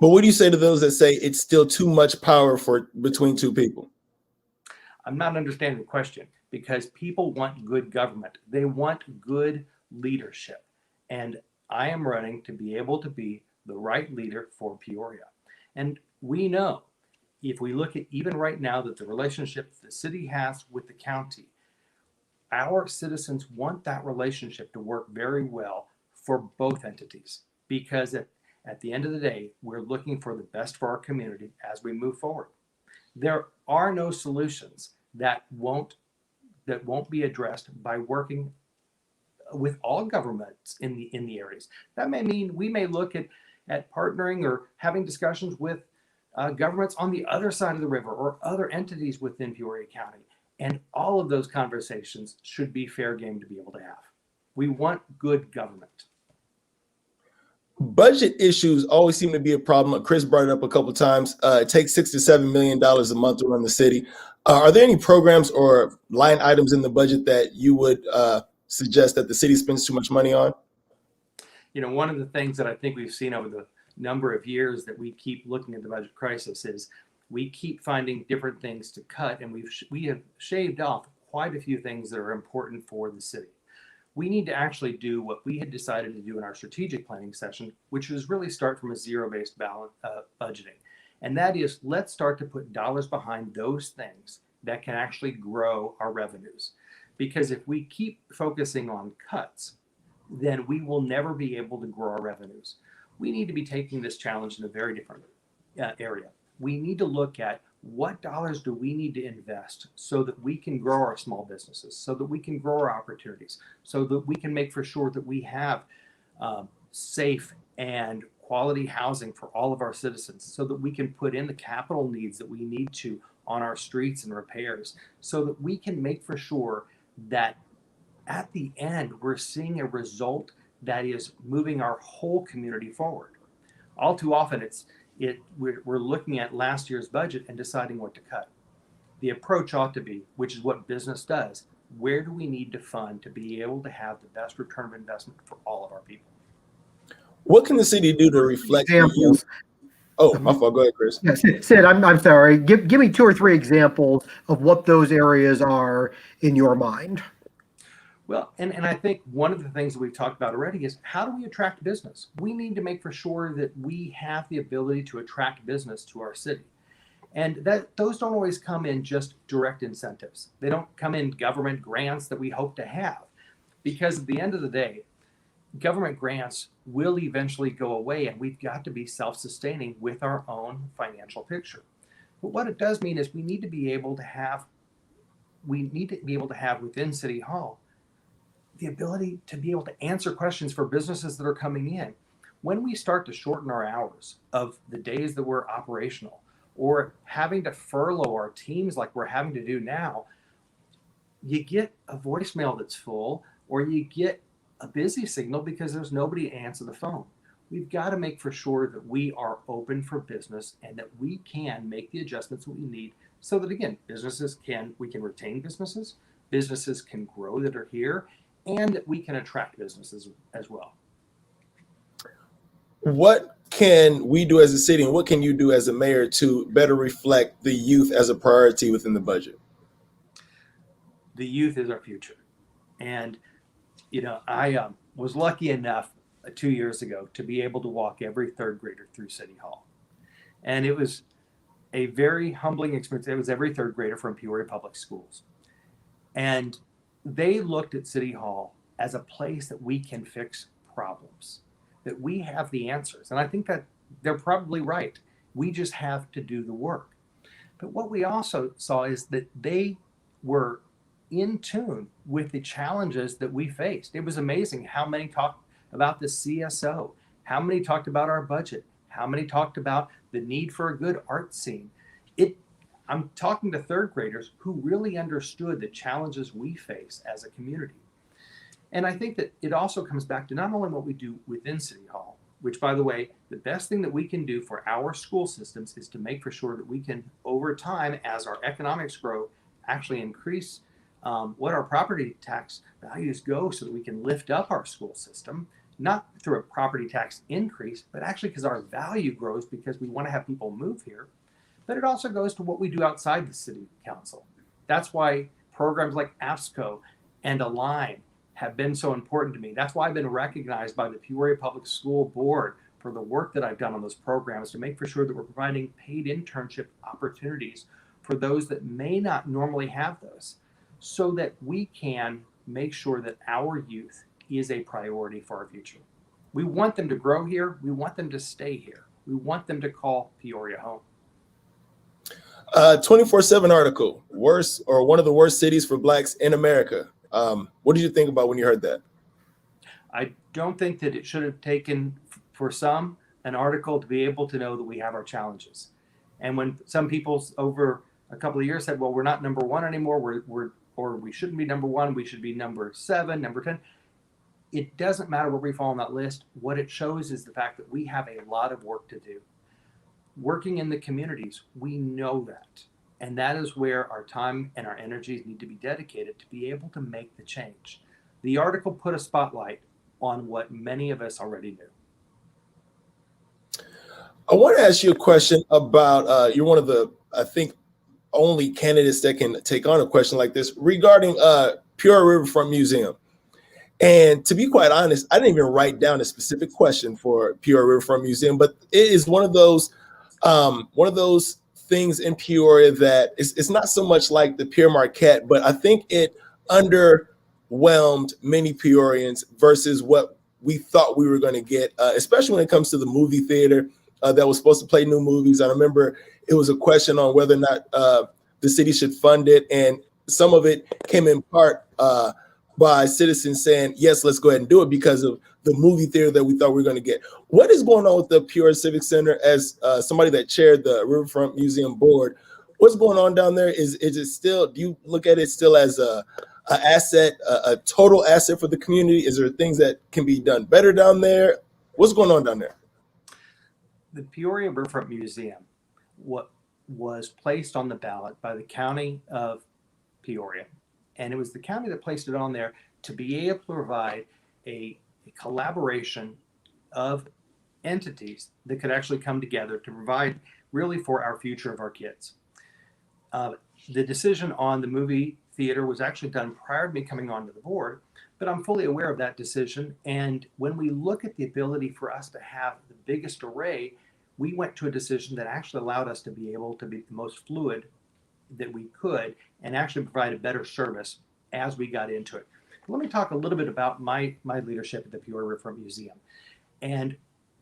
But what do you say to those that say it's still too much power for between two people? I'm not understanding the question, because people want good government. They want good leadership. And I am running to be able to be the right leader for Peoria. And we know, if we look at even right now, that the relationship the city has with the county, our citizens want that relationship to work very well for both entities, because at the end of the day, we're looking for the best for our community as we move forward. There are no solutions that won't be addressed by working with all governments in the areas. That may mean we may look at partnering or having discussions with governments on the other side of the river or other entities within Peoria County. And all of those conversations should be fair game to be able to have. We want good government. Budget issues always seem to be a problem. Chris brought it up a couple of times. It takes $6 to $7 million a month to run the city. Are there any programs or line items in the budget that you would suggest that the city spends too much money on? You know, one of the things that I think we've seen over the number of years that we keep looking at the budget crisis is we keep finding different things to cut, and we have shaved off quite a few things that are important for the city. We need to actually do what we had decided to do in our strategic planning session, which was really start from a zero-based budgeting. And that is, let's start to put dollars behind those things that can actually grow our revenues. Because if we keep focusing on cuts, then we will never be able to grow our revenues. We need to be taking this challenge in a very different area. We need to look at what dollars do we need to invest so that we can grow our small businesses, so that we can grow our opportunities, so that we can make for sure that we have safe and quality housing for all of our citizens, so that we can put in the capital needs that we need to on our streets and repairs, so that we can make for sure that at the end we're seeing a result that is moving our whole community forward. All too often we're looking at last year's budget and deciding what to cut. The approach ought to be, which is what business does, where do we need to fund to be able to have the best return of investment for all of our people? What can the city do to reflect the youth? Oh, my fault. Go ahead, Chris. Yeah, Sid, I'm sorry. Give me 2 or 3 examples of what those areas are in your mind. Well, and I think one of the things that we've talked about already is, how do we attract business? We need to make for sure that we have the ability to attract business to our city. And that those don't always come in just direct incentives. They don't come in government grants that we hope to have. Because at the end of the day, government grants will eventually go away, and we've got to be self-sustaining with our own financial picture. But what it does mean is we need to be able to have within City Hall the ability to be able to answer questions for businesses that are coming in. When we start to shorten our hours of the days that we're operational, or having to furlough our teams like we're having to do now, you get a voicemail that's full, or you get a busy signal because there's nobody to answer the phone. We've got to make for sure that we are open for business and that we can make the adjustments that we need so that, again, we can retain businesses can grow that are here, and that we can attract businesses as well. What can we do as a city, and what can you do as a mayor to better reflect the youth as a priority within the budget? The youth is our future. And, you know, I was lucky enough 2 years ago to be able to walk every third grader through City Hall. And it was a very humbling experience. It was every third grader from Peoria Public Schools. And they looked at City Hall as a place that we can fix problems, that we have the answers. And I think that they're probably right. We just have to do the work. But what we also saw is that they were in tune with the challenges that we faced. It was amazing how many talked about the CSO, how many talked about our budget, how many talked about the need for a good art scene. I'm talking to third graders who really understood the challenges we face as a community. And I think that it also comes back to not only what we do within City Hall, which, by the way, the best thing that we can do for our school systems is to make for sure that we can, over time, as our economics grow, actually increase what our property tax values go so that we can lift up our school system not through a property tax increase, but actually because our value grows because we want to have people move here. But it also goes to what we do outside the city council. That's why programs like APSCO and Align have been so important to me. That's why I've been recognized by the Peoria Public School Board for the work that I've done on those programs to make for sure that we're providing paid internship opportunities for those that may not normally have those, so that we can make sure that our youth is a priority for our future. We want them to grow here. We want them to stay here. We want them to call Peoria home. 24/7 article, worst or one of the worst cities for Blacks in America. What did you think about when you heard that? I don't think that it should have taken, for some, an article to be able to know that we have our challenges. And when some people over a couple of years said, well, we're not number one anymore, or we shouldn't be number one, we should be number 7, number 10. It doesn't matter where we fall on that list. What it shows is the fact that we have a lot of work to do. Working in the communities, we know that. And that is where our time and our energies need to be dedicated to be able to make the change. The article put a spotlight on what many of us already knew. I want to ask you a question about, you're one of the, I think, only candidates that can take on a question like this regarding Peoria Riverfront Museum. And to be quite honest, I didn't even write down a specific question for Peoria Riverfront Museum, but it is one of those things in Peoria that it's not so much like the Pierre Marquette, but I think it underwhelmed many Peorians versus what we thought we were going to get, especially when it comes to the movie theater that was supposed to play new movies. I remember it was a question on whether or not the city should fund it, and some of it came in part by citizens saying, yes, let's go ahead and do it because of the movie theater that we thought we were going to get. What is going on with the Peoria Civic Center? As somebody that chaired the Riverfront Museum board, what's going on down there? Is it still, do you look at it still as a asset, a total asset for the community? Is there things that can be done better down there? What's going on down there? The Peoria Riverfront Museum was placed on the ballot by the county of Peoria. And it was the county that placed it on there to be able to provide a collaboration of entities that could actually come together to provide really for our future of our kids. The decision on the movie theater was actually done prior to me coming onto the board, but I'm fully aware of that decision. And when we look at the ability for us to have the biggest array, we went to a decision that actually allowed us to be able to be the most fluid that we could and actually provide a better service as we got into it. Let me talk a little bit about my leadership at the Peoria Riverfront Museum. And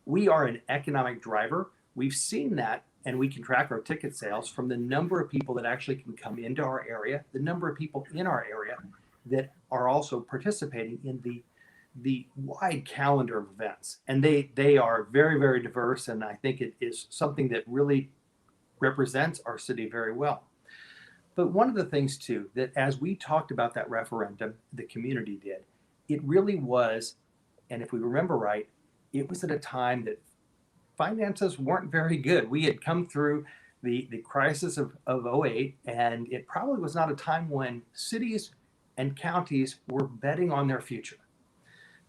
we are an economic driver. We've seen that, and we can track our ticket sales from the number of people that actually can come into our area, the number of people in our area that are also participating in the wide calendar of events. And they are very, very diverse, and I think it is something that really represents our city very well. But one of the things too, that as we talked about that referendum, the community did, it really was, and if we remember right, it was at a time that finances weren't very good. We had come through the crisis of 08, and it probably was not a time when cities and counties were betting on their future.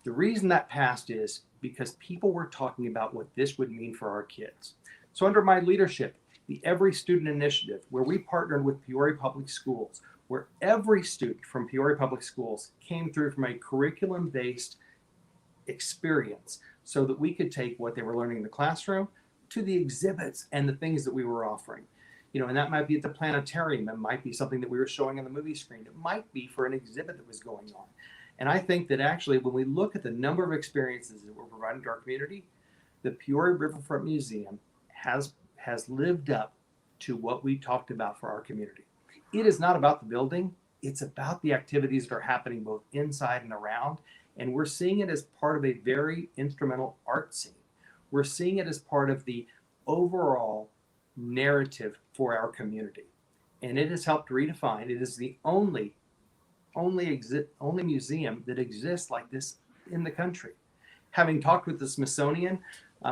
The reason that passed is because people were talking about what this would mean for our kids. So under my leadership, the Every Student Initiative, where we partnered with Peoria Public Schools, where every student from Peoria Public Schools came through from a curriculum-based experience so that we could take what they were learning in the classroom to the exhibits and the things that we were offering. You know, and that might be at the planetarium. It might be something that we were showing on the movie screen. It might be for an exhibit that was going on. And I think that actually when we look at the number of experiences that we're providing to our community, the Peoria Riverfront Museum has lived up to what we talked about for our community. It is not about the building. It's about the activities that are happening both inside and around. And we're seeing it as part of a very instrumental art scene. We're seeing it as part of the overall narrative for our community. And it has helped redefine. It is the only museum that exists like this in the country. Having talked with the Smithsonian,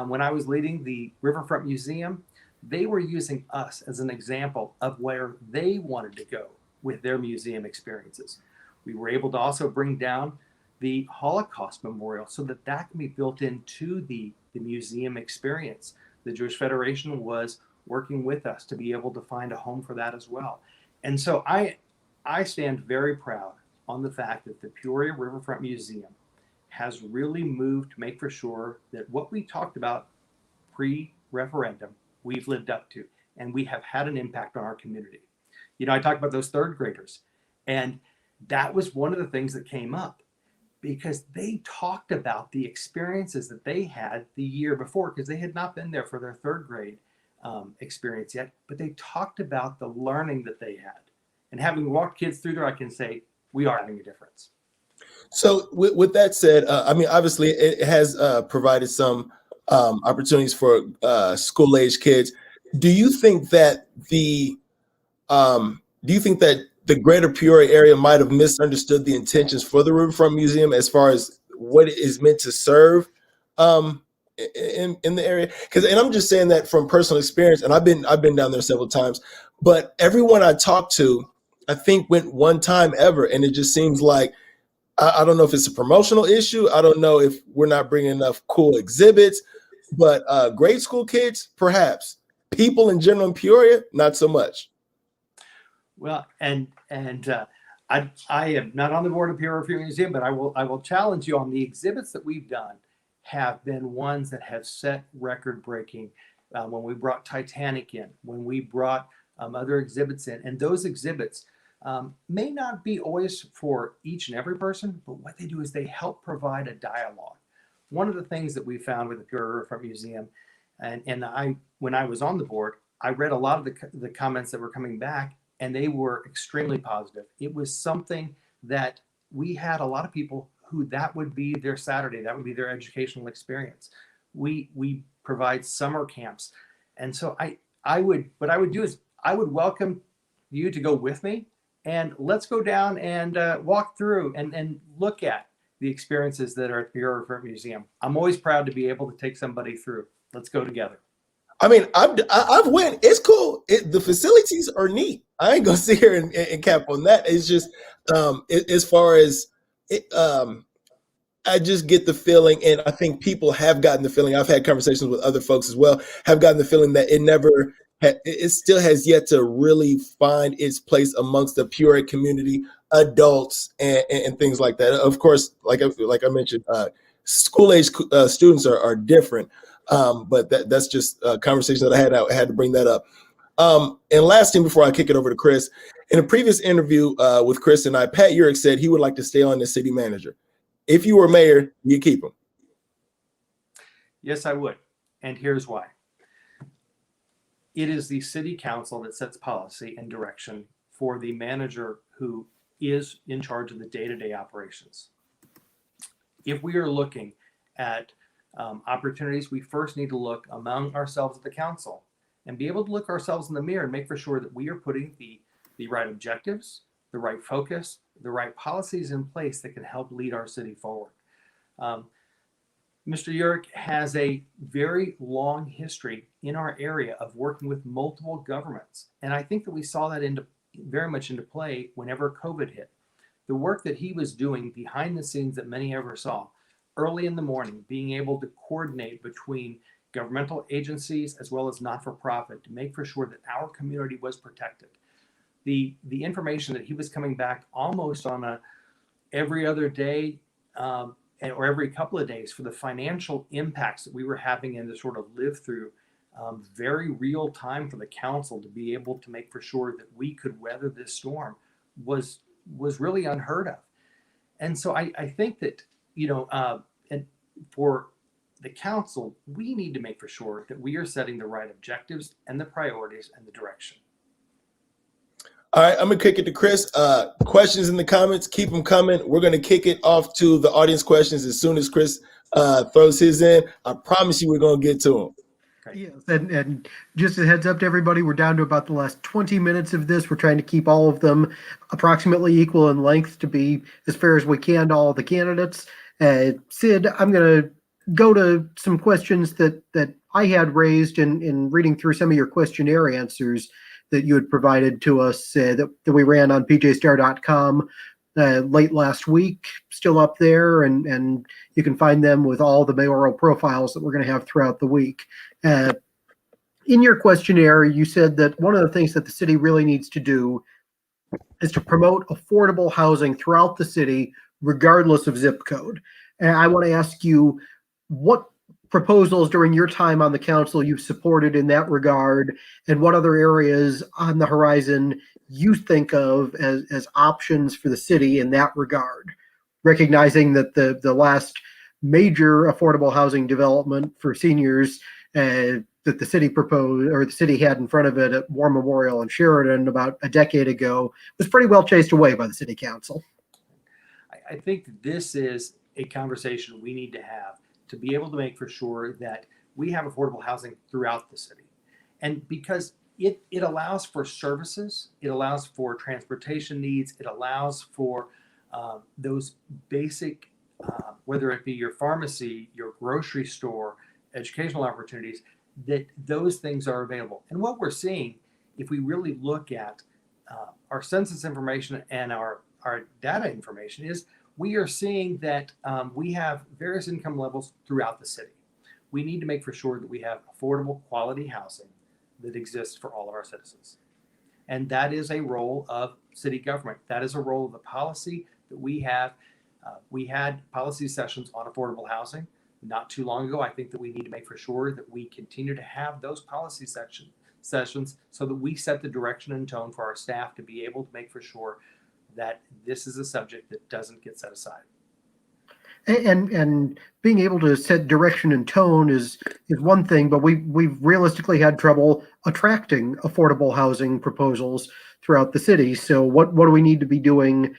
when I was leading the Riverfront Museum, they were using us as an example of where they wanted to go with their museum experiences. We were able to also bring down the Holocaust Memorial so that that can be built into the museum experience. The Jewish Federation was working with us to be able to find a home for that as well. And so I stand very proud on the fact that the Peoria Riverfront Museum has really moved to make for sure that what we talked about pre-referendum, we've lived up to, and we have had an impact on our community. You know, I talked about those third graders, and that was one of the things that came up because they talked about the experiences that they had the year before, because they had not been there for their third grade experience yet, but they talked about the learning that they had. And having walked kids through there, I can say we are having a difference. So with that said, I mean, obviously it has provided some opportunities for school-age kids. Do you think that the greater Peoria area might have misunderstood the intentions for the Riverfront Museum as far as what it is meant to serve in the area? And I'm just saying that from personal experience, and I've been down there several times, but everyone I talked to, I think went one time ever, and it just seems like I don't know if it's a promotional issue. I don't know if we're not bringing enough cool exhibits, but grade school kids, perhaps. People in general in Peoria, not so much. Well, and I am not on the board of Peoria Museum, but I will challenge you on the exhibits that we've done have been ones that have set record breaking. When we brought Titanic in, when we brought other exhibits in, and those exhibits may not be always for each and every person, but what they do is they help provide a dialogue. One of the things that we found with the Peoria Riverfront Museum, and when I was on the board, I read a lot of the comments that were coming back, and they were extremely positive. It was something that we had a lot of people who that would be their Saturday, that would be their educational experience. We provide summer camps. And so what I would do is I would welcome you to go with me, and let's go down and walk through and look at the experiences that are at the Peoria Riverfront Museum. I'm always proud to be able to take somebody through. Let's go together. I mean, I've went. It's cool. The facilities are neat. I ain't gonna sit here and cap on that. It's just as far as it, I just get the feeling, and I think people have gotten the feeling. I've had conversations with other folks as well. Have gotten the feeling that it still has yet to really find its place amongst the Peoria community, adults, and things like that. Of course, like I mentioned, school age students are different. But that's just a conversation that I had to bring that up. And last thing before I kick it over to Chris, in a previous interview with Chris and I, Pat Urick said he would like to stay on as city manager. If you were mayor, you keep him. Yes, I would. And here's why. It is the city council that sets policy and direction for the manager who is in charge of the day-to-day operations. If we are looking at opportunities, we first need to look among ourselves at the council and be able to look ourselves in the mirror and make for sure that we are putting the right objectives, the right focus, the right policies in place that can help lead our city forward. Mr. Urick has a very long history in our area of working with multiple governments. And I think that we saw that very much into play whenever COVID hit. The work that he was doing behind the scenes that many ever saw, early in the morning, being able to coordinate between governmental agencies as well as not-for-profit to make for sure that our community was protected. The information that he was coming back almost on every other day or every couple of days for the financial impacts that we were having and to sort of live through very real time for the council to be able to make for sure that we could weather this storm was really unheard of. And so I think that, and for the council, we need to make for sure that we are setting the right objectives and the priorities and the direction. All right, I'm going to kick it to Chris. Questions in the comments, keep them coming. We're going to kick it off to the audience questions as soon as Chris throws his in. I promise you we're going to get to them. Yes, and just a heads up to everybody, we're down to about the last 20 minutes of this. We're trying to keep all of them approximately equal in length to be as fair as we can to all the candidates. Sid, I'm going to go to some questions that I had raised in reading through some of your questionnaire answers that you had provided to us that we ran on pjstar.com late last week, still up there, and you can find them with all the mayoral profiles that we're going to have throughout the week. In your questionnaire, you said that one of the things that the city really needs to do is to promote affordable housing throughout the city, regardless of zip code. And I want to ask you, what proposals during your time on the council you've supported in that regard, and what other areas on the horizon you think of as options for the city in that regard, recognizing that the last major affordable housing development for seniors that the city proposed, or the city had in front of it at War Memorial in Sheridan about a decade ago, was pretty well chased away by the city council. I think this is a conversation we need to have to be able to make for sure that we have affordable housing throughout the city. And because it allows for services, it allows for transportation needs, it allows for those basic, whether it be your pharmacy, your grocery store, educational opportunities, that those things are available. And what we're seeing, if we really look at our census information and our data information, is we are seeing that we have various income levels throughout the city. We need to make for sure that we have affordable quality housing that exists for all of our citizens. And that is a role of city government. That is a role of the policy that we have. We had policy sessions on affordable housing not too long ago. I think that we need to make for sure that we continue to have those policy sessions so that we set the direction and tone for our staff to be able to make for sure that this is a subject that doesn't get set aside. And being able to set direction and tone is one thing, but we've realistically had trouble attracting affordable housing proposals throughout the city. So what do we need to be doing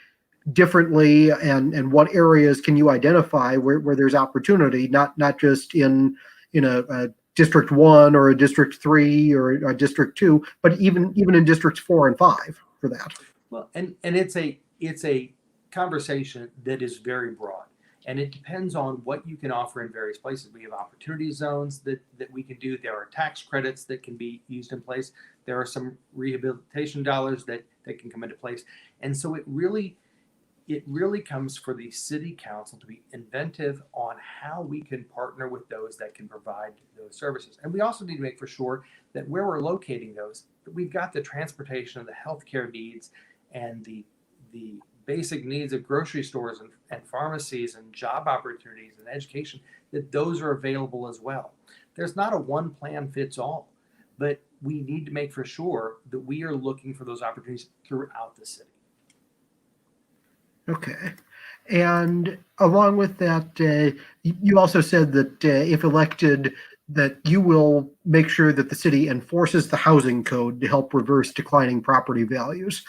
differently, and what areas can you identify where there's opportunity, not just in a District 1 or a District 3 or a District 2, but even in Districts 4 and 5 for that? Well, and it's a conversation that is very broad, and it depends on what you can offer in various places. We have opportunity zones that we can do. There are tax credits that can be used in place. There are some rehabilitation dollars that can come into place. And so it really comes for the city council to be inventive on how we can partner with those that can provide those services. And we also need to make for sure that where we're locating those, that we've got the transportation and the healthcare needs and the basic needs of grocery stores and pharmacies and job opportunities and education, that those are available as well. There's not a one plan fits all, but we need to make for sure that we are looking for those opportunities throughout the city. Okay. And along with that, you also said that if elected, that you will make sure that the city enforces the housing code to help reverse declining property values.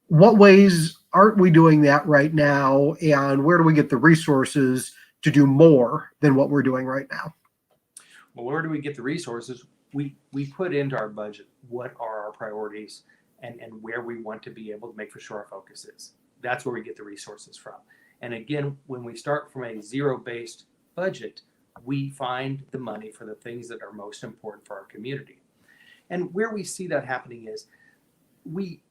What ways aren't we doing that right now, and where do we get the resources to do more than what we're doing right now? Well, where do we get the resources? We put into our budget what are our priorities and where we want to be able to make for sure our focus is. That's where we get the resources from. And again, when we start from a zero-based budget, we find the money for the things that are most important for our community. And where we see that happening is we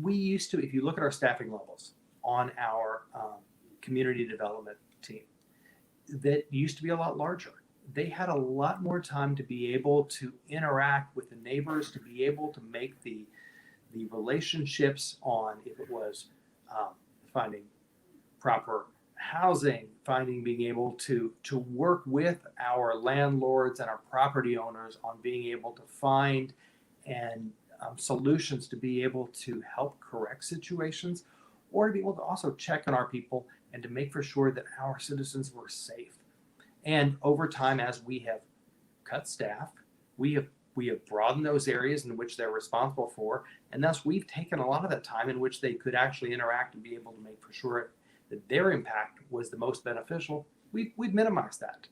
used to, if you look at our staffing levels on our community development team, that used to be a lot larger. They had a lot more time to be able to interact with the neighbors, to be able to make the relationships on, if it was finding proper housing, being able to work with our landlords and our property owners on being able to find and solutions to be able to help correct situations, or to be able to also check on our people and to make for sure that our citizens were safe. And over time, as we have cut staff, we have broadened those areas in which they're responsible for, and thus we've taken a lot of that time in which they could actually interact and be able to make for sure that their impact was the most beneficial. We've minimized that.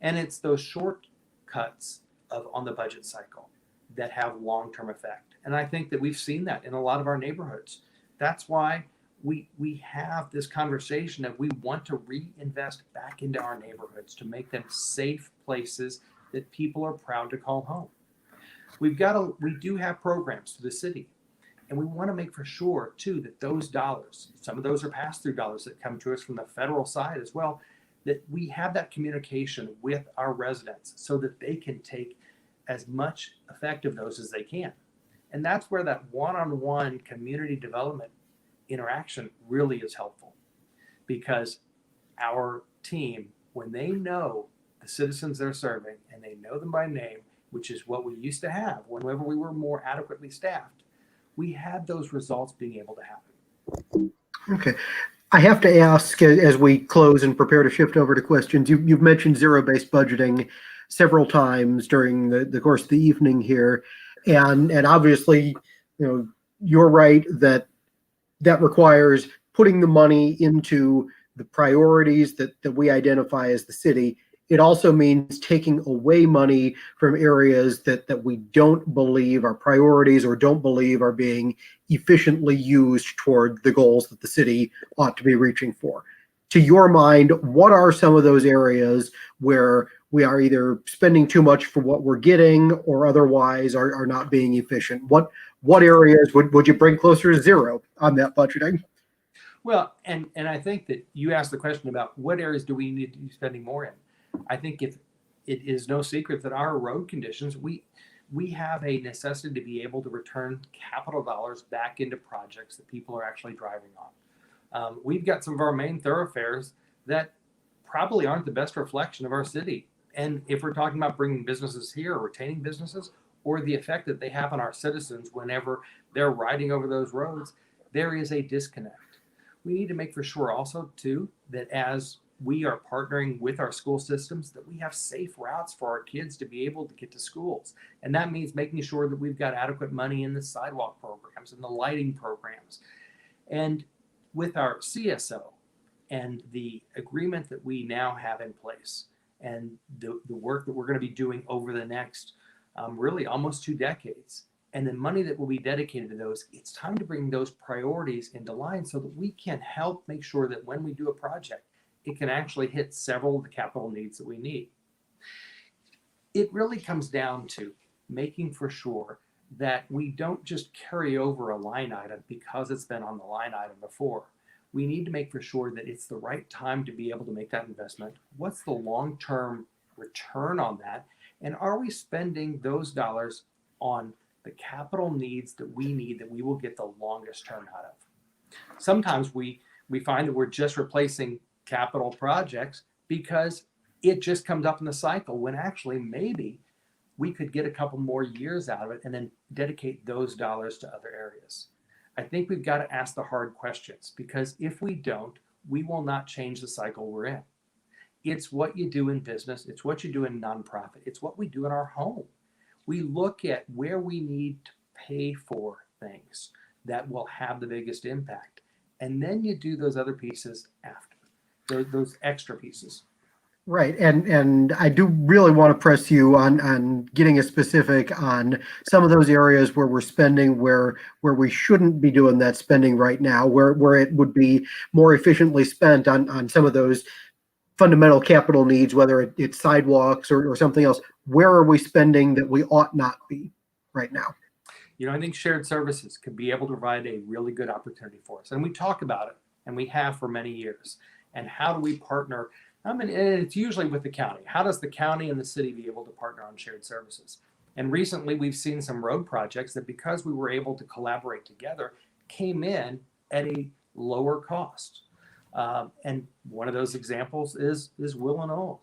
And it's those shortcuts on the budget cycle that have long-term effect. And I think that we've seen that in a lot of our neighborhoods. That's why we have this conversation that we want to reinvest back into our neighborhoods to make them safe places that people are proud to call home. We do have programs through the city, And we want to make for sure, too, that those dollars, some of those are pass-through dollars that come to us from the federal side as well, that we have that communication with our residents so that they can take as much effect of those as they can. And that's where that one-on-one community development interaction really is helpful, because our team, when they know the citizens they're serving and they know them by name, which is what we used to have whenever we were more adequately staffed, we had those results being able to happen. Okay. I have to ask, as we close and prepare to shift over to questions, you've mentioned zero-based budgeting several times during the course of the evening here. And obviously, you're right that requires putting the money into the priorities that we identify as the city. It also means taking away money from areas that we don't believe are priorities or don't believe are being efficiently used toward the goals that the city ought to be reaching for. To your mind, what are some of those areas where we are either spending too much for what we're getting or otherwise are not being efficient? What areas would you bring closer to zero on that budgeting? Well, and I think that you asked the question about what areas do we need to be spending more in. I think if it is no secret that our road conditions, we have a necessity to be able to return capital dollars back into projects that people are actually driving on. We've got some of our main thoroughfares that probably aren't the best reflection of our city. And if we're talking about bringing businesses here or retaining businesses, or the effect that they have on our citizens whenever they're riding over those roads, there is a disconnect. We need to make for sure also, too, that as we are partnering with our school systems, that we have safe routes for our kids to be able to get to schools. And that means making sure that we've got adequate money in the sidewalk programs and the lighting programs. And with our CSO and the agreement that we now have in place and the work that we're going to be doing over the next really almost 2 decades, and the money that will be dedicated to those, it's time to bring those priorities into line so that we can help make sure that when we do a project, it can actually hit several of the capital needs that we need. It really comes down to making for sure that we don't just carry over a line item because it's been on the line item before. We need to make for sure that it's the right time to be able to make that investment. What's the long-term return on that? And are we spending those dollars on the capital needs that we need that we will get the longest term out of? Sometimes we find that we're just replacing capital projects because it just comes up in the cycle, when actually maybe we could get a couple more years out of it and then dedicate those dollars to other areas. I think we've got to ask the hard questions, because if we don't, we will not change the cycle we're in. It's what you do in business. It's what you do in nonprofit. It's what we do in our home. We look at where we need to pay for things that will have the biggest impact. And then you do those other pieces after. Those extra pieces. Right. And I do really want to press you on getting a specific on some of those areas where we're spending where we shouldn't be doing that spending right now, where it would be more efficiently spent on some of those fundamental capital needs, whether it's sidewalks or something else. Where are we spending that we ought not be right now? I think shared services could be able to provide a really good opportunity for us. And we talk about it, and we have for many years. And how do we partner? It's usually with the county. How does the county and the city be able to partner on shared services? And recently we've seen some road projects that, because we were able to collaborate together, came in at a lower cost. And one of those examples is Will and Old,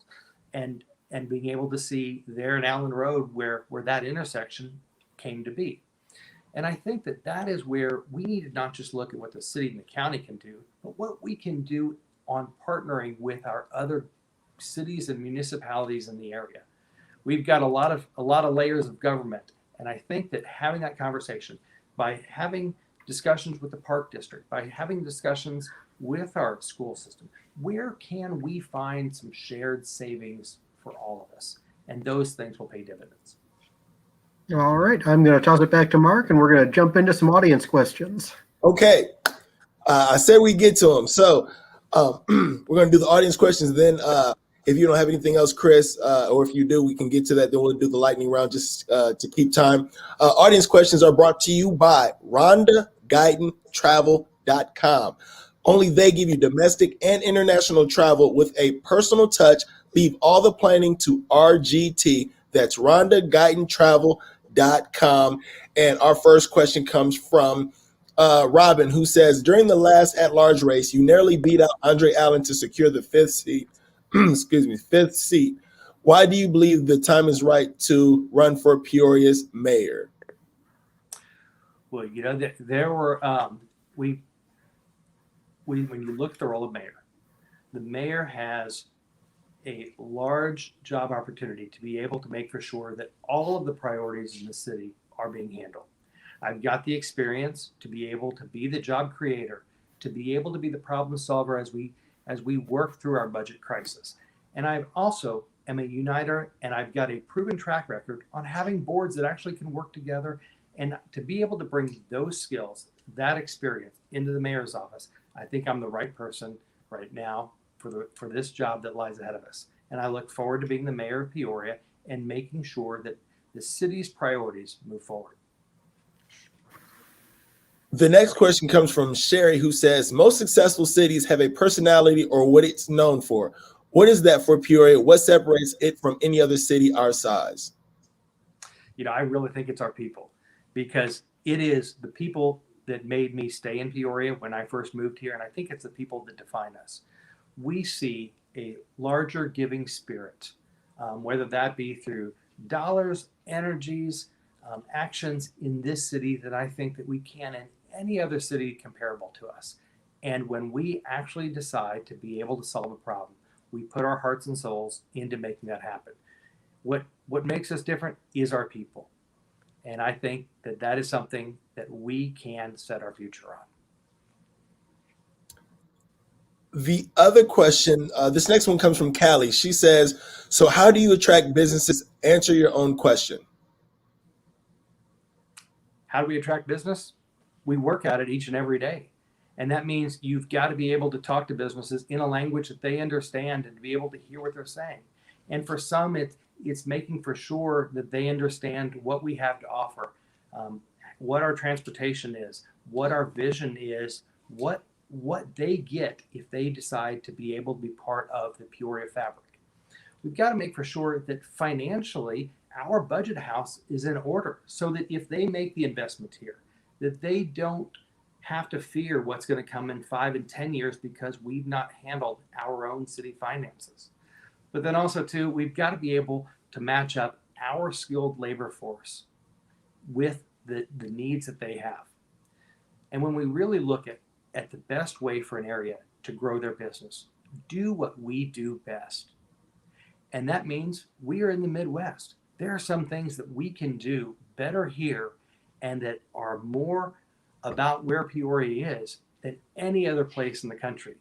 and being able to see there in Allen Road where that intersection came to be. And I think that is where we need to not just look at what the city and the county can do, but what we can do on partnering with our other cities and municipalities in the area. We've got a lot of layers of government, and I think that having that conversation, by having discussions with the park district, by having discussions with our school system, where can we find some shared savings for all of us? And those things will pay dividends. All right, I'm going to toss it back to Marc, and we're going to jump into some audience questions. Okay, I said we get to them. So we're going to do the audience questions. Then If you don't have anything else, Chris, or if you do, we can get to that. Then we'll do the lightning round just to keep time. Audience questions are brought to you by RhondaGuytonTravel.com. Only they give you domestic and international travel with a personal touch. Leave all the planning to RGT. That's RhondaGuytonTravel.com. And our first question comes from Robin, who says, during the last at-large race, you narrowly beat out Andre Allen to secure the fifth seat. Fifth seat. Why do you believe the time is right to run for Peoria's mayor? Well, you know, there were when you look at the role of mayor, the mayor has a large job opportunity to be able to make for sure that all of the priorities in the city are being handled. I've got the experience to be able to be the job creator, to be able to be the problem solver as we work through our budget crisis. And I also am a uniter, and I've got a proven track record on having boards that actually can work together. And to be able to bring those skills, that experience into the mayor's office, I think I'm the right person right now for this job that lies ahead of us. And I look forward to being the mayor of Peoria and making sure that the city's priorities move forward. The next question comes from Sherry, who says, most successful cities have a personality or what it's known for. What is that for Peoria? What separates it from any other city our size? You know, I really think it's our people, because it is the people that made me stay in Peoria when I first moved here. And I think it's the people that define us. We see a larger giving spirit, whether that be through dollars, energies, actions in this city that I think that we can in any other city comparable to us. And when we actually decide to be able to solve a problem, we put our hearts and souls into making that happen. What makes us different is our people. And I think that is something that we can set our future on. The other question, this next one comes from Callie. She says, so how do you attract businesses? Answer your own question. How do we attract business? We work at it each and every day. And that means you've got to be able to talk to businesses in a language that they understand and to be able to hear what they're saying. And for some, it's making for sure that they understand what we have to offer, what our transportation is, what our vision is, what they get if they decide to be able to be part of the Peoria fabric. We've got to make for sure that financially our budget house is in order, so that if they make the investment here, that they don't have to fear what's going to come in 5 and 10 years because we've not handled our own city finances. But then also too, we've got to be able to match up our skilled labor force with the needs that they have. And when we really look at the best way for an area to grow their business, do what we do best. And that means we are in the Midwest. There are some things that we can do better here and that are more about where Peoria is than any other place in the country.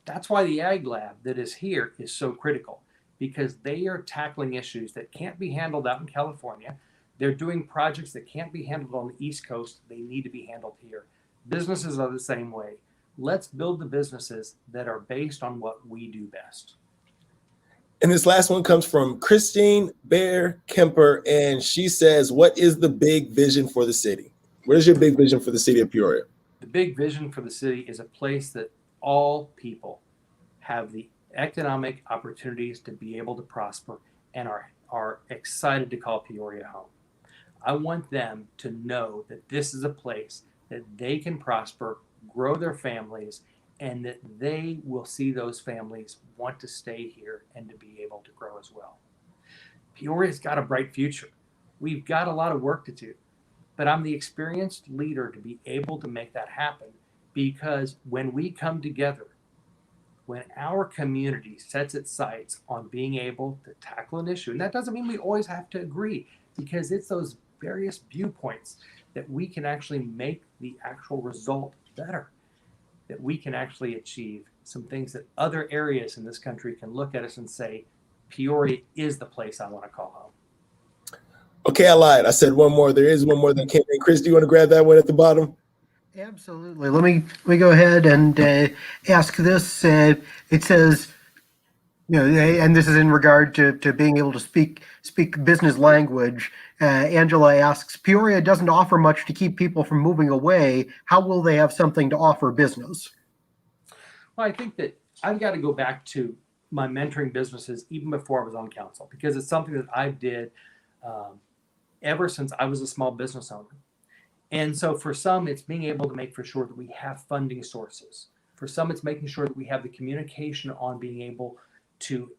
That's why the Ag Lab that is here is so critical, because they are tackling issues that can't be handled out in California. They're doing projects that can't be handled on the East Coast. They need to be handled here. Businesses are the same way. Let's build the businesses that are based on what we do best. And this last one comes from Christine Bear Kemper, and she says, what is the big vision for the city? What is your big vision for the city of Peoria? The big vision for the city is a place that all people have the economic opportunities to be able to prosper and are excited to call Peoria home. I want them to know that this is a place that they can prosper, grow their families, and that they will see those families want to stay here and to be able to grow as well. Peoria's got a bright future. We've got a lot of work to do, but I'm the experienced leader to be able to make that happen, because when we come together, when our community sets its sights on being able to tackle an issue, and that doesn't mean we always have to agree, because it's those various viewpoints that we can actually make the actual result better, that we can actually achieve some things that other areas in this country can look at us and say, Peoria is the place I want to call home. Okay, I lied. I said one more. There is one more that came in. Chris, do you want to grab that one at the bottom? Absolutely. Let me go ahead and ask this. It says, You know, and this is in regard to being able to speak business language. Angela asks, Peoria doesn't offer much to keep people from moving away. How will they have something to offer business? Well, I think that I've got to go back to my mentoring businesses even before I was on council, because it's something that I did ever since I was a small business owner. And so for some, it's being able to make for sure that we have funding sources. For some, it's making sure that we have the communication on being able to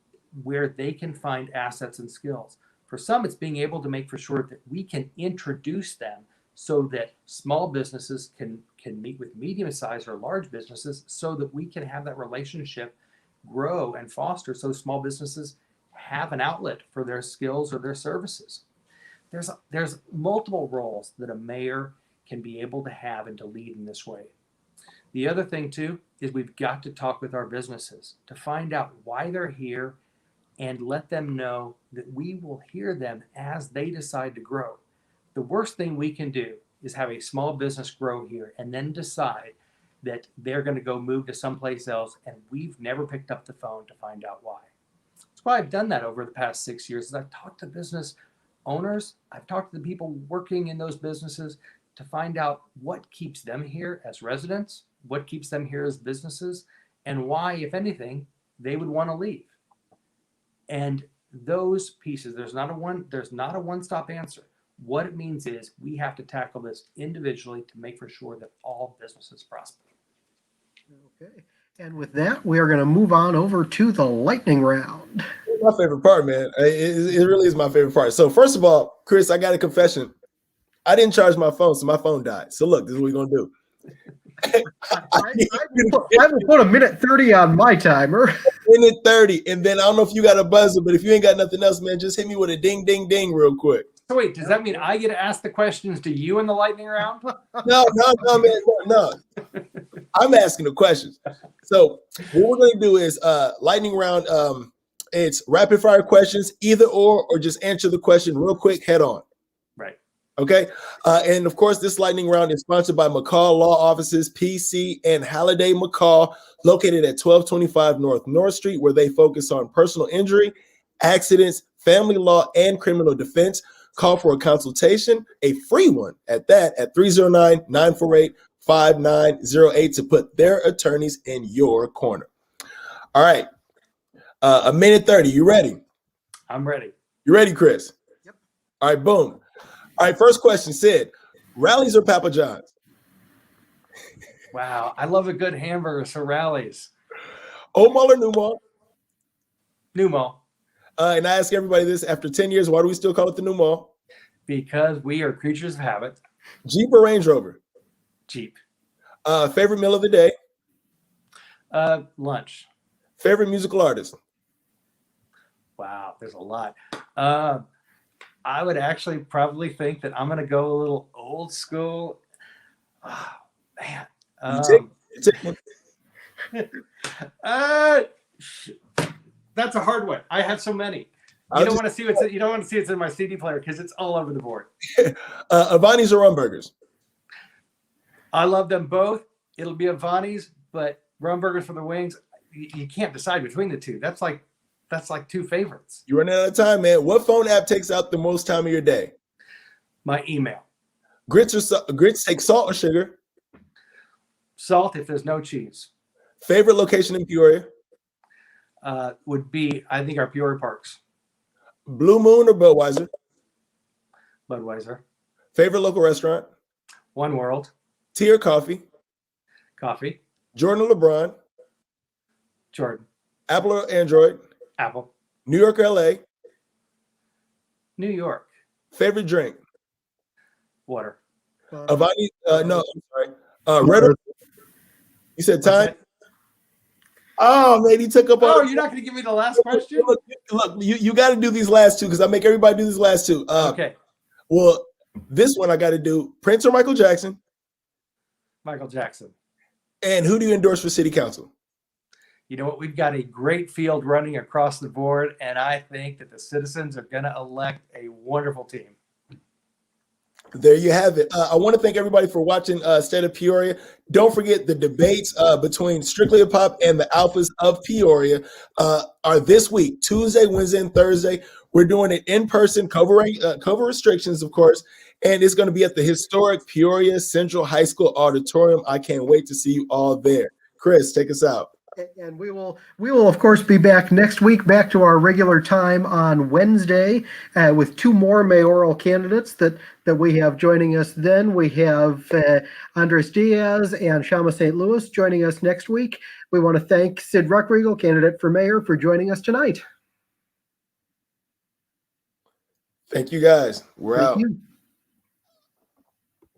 where they can find assets and skills. For some, it's being able to make for sure that we can introduce them so that small businesses can meet with medium-sized or large businesses, so that we can have that relationship grow and foster, so small businesses have an outlet for their skills or their services. There's multiple roles that a mayor can be able to have and to lead in this way. The other thing too is we've got to talk with our businesses to find out why they're here and let them know that we will hear them as they decide to grow. The worst thing we can do is have a small business grow here and then decide that they're going to go move to someplace else, and we've never picked up the phone to find out why. That's why I've done that over the past 6 years. Is I've talked to business owners, I've talked to the people working in those businesses to find out what keeps them here as residents, what keeps them here as businesses, and why, if anything, they would want to leave. And those pieces, there's not a one-stop answer. What it means is we have to tackle this individually to make for sure that all businesses prosper. Okay. And with that, we are going to move on over to the lightning round. My favorite part, man. It really is my favorite part. So first of all, Chris, I got a confession. I didn't charge my phone, so my phone died. So look, this is what we're going to do. I will put a minute 30 on my timer. Minute 30. And then I don't know if you got a buzzer, but if you ain't got nothing else, man, just hit me with a ding, ding, ding real quick. So wait, does that mean I get to ask the questions to you in the lightning round? No, man, no. I'm asking the questions. So what we're going to do is lightning round. It's rapid fire questions, either or just answer the question real quick, head on. Right. Okay. And of course, this lightning round is sponsored by McCall Law Offices, PC and Halliday McCall, located at 1225 North Street, where they focus on personal injury, accidents, family law, and criminal defense. Call for a consultation, a free one at that, at 309-948-5908 to put their attorneys in your corner. All right. A minute 30. You ready? I'm ready. You ready, Chris? Yep. All right, boom. All right, first question, Sid. Rallies or Papa John's? Wow, I love a good hamburger, so rallies. Old Mall or New Mall? New Mall. And I ask everybody this, after 10 years, why do we still call it the New Mall? Because we are creatures of habit. Jeep or Range Rover? Jeep. Favorite meal of the day? Lunch. Favorite musical artist? Wow, there's a lot. I would actually probably think that I'm going to go a little old school. Oh, man. That's a hard one. I have so many. You don't want to see what's in my CD player because it's all over the board. Avani's or Rumburgers? I love them both. It'll be Avani's, but Rumburgers for the wings. You can't decide between the two. That's like two favorites. You're running out of time, man. What phone app takes out the most time of your day? My email. Grits take salt or sugar? Salt if there's no cheese. Favorite location in Peoria? Would be, I think, our Peoria Parks. Blue Moon or Budweiser? Budweiser. Favorite local restaurant? One World. Tea or coffee? Coffee. Jordan or LeBron? Jordan. Apple or Android? Apple. New York or LA? New York. Favorite drink? Water. Avani? No, I'm sorry. Red or you said time? Oh, man, he took up all. Oh, you're not going to give me the last question? Look, you got to do these last two because I make everybody do these last two. Okay. Well, this one I got to do Prince or Michael Jackson? Michael Jackson. And who do you endorse for city council? You know what? We've got a great field running across the board, and I think that the citizens are going to elect a wonderful team. There you have it. I want to thank everybody for watching State of Peoria. Don't forget the debates between Strictly Hip Hop and the Alphas of Peoria are this week, Tuesday, Wednesday, and Thursday. We're doing it in person, cover restrictions, of course, and it's going to be at the historic Peoria Central High School Auditorium. I can't wait to see you all there. Chris, take us out. And we will of course be back next week, back to our regular time on Wednesday, with two more mayoral candidates that we have joining us. Then we have Andres Diaz and Shama St. Louis joining us next week. We want to thank Sid Ruckriegel, candidate for mayor, for joining us tonight. Thank you guys. We're out. Thank you.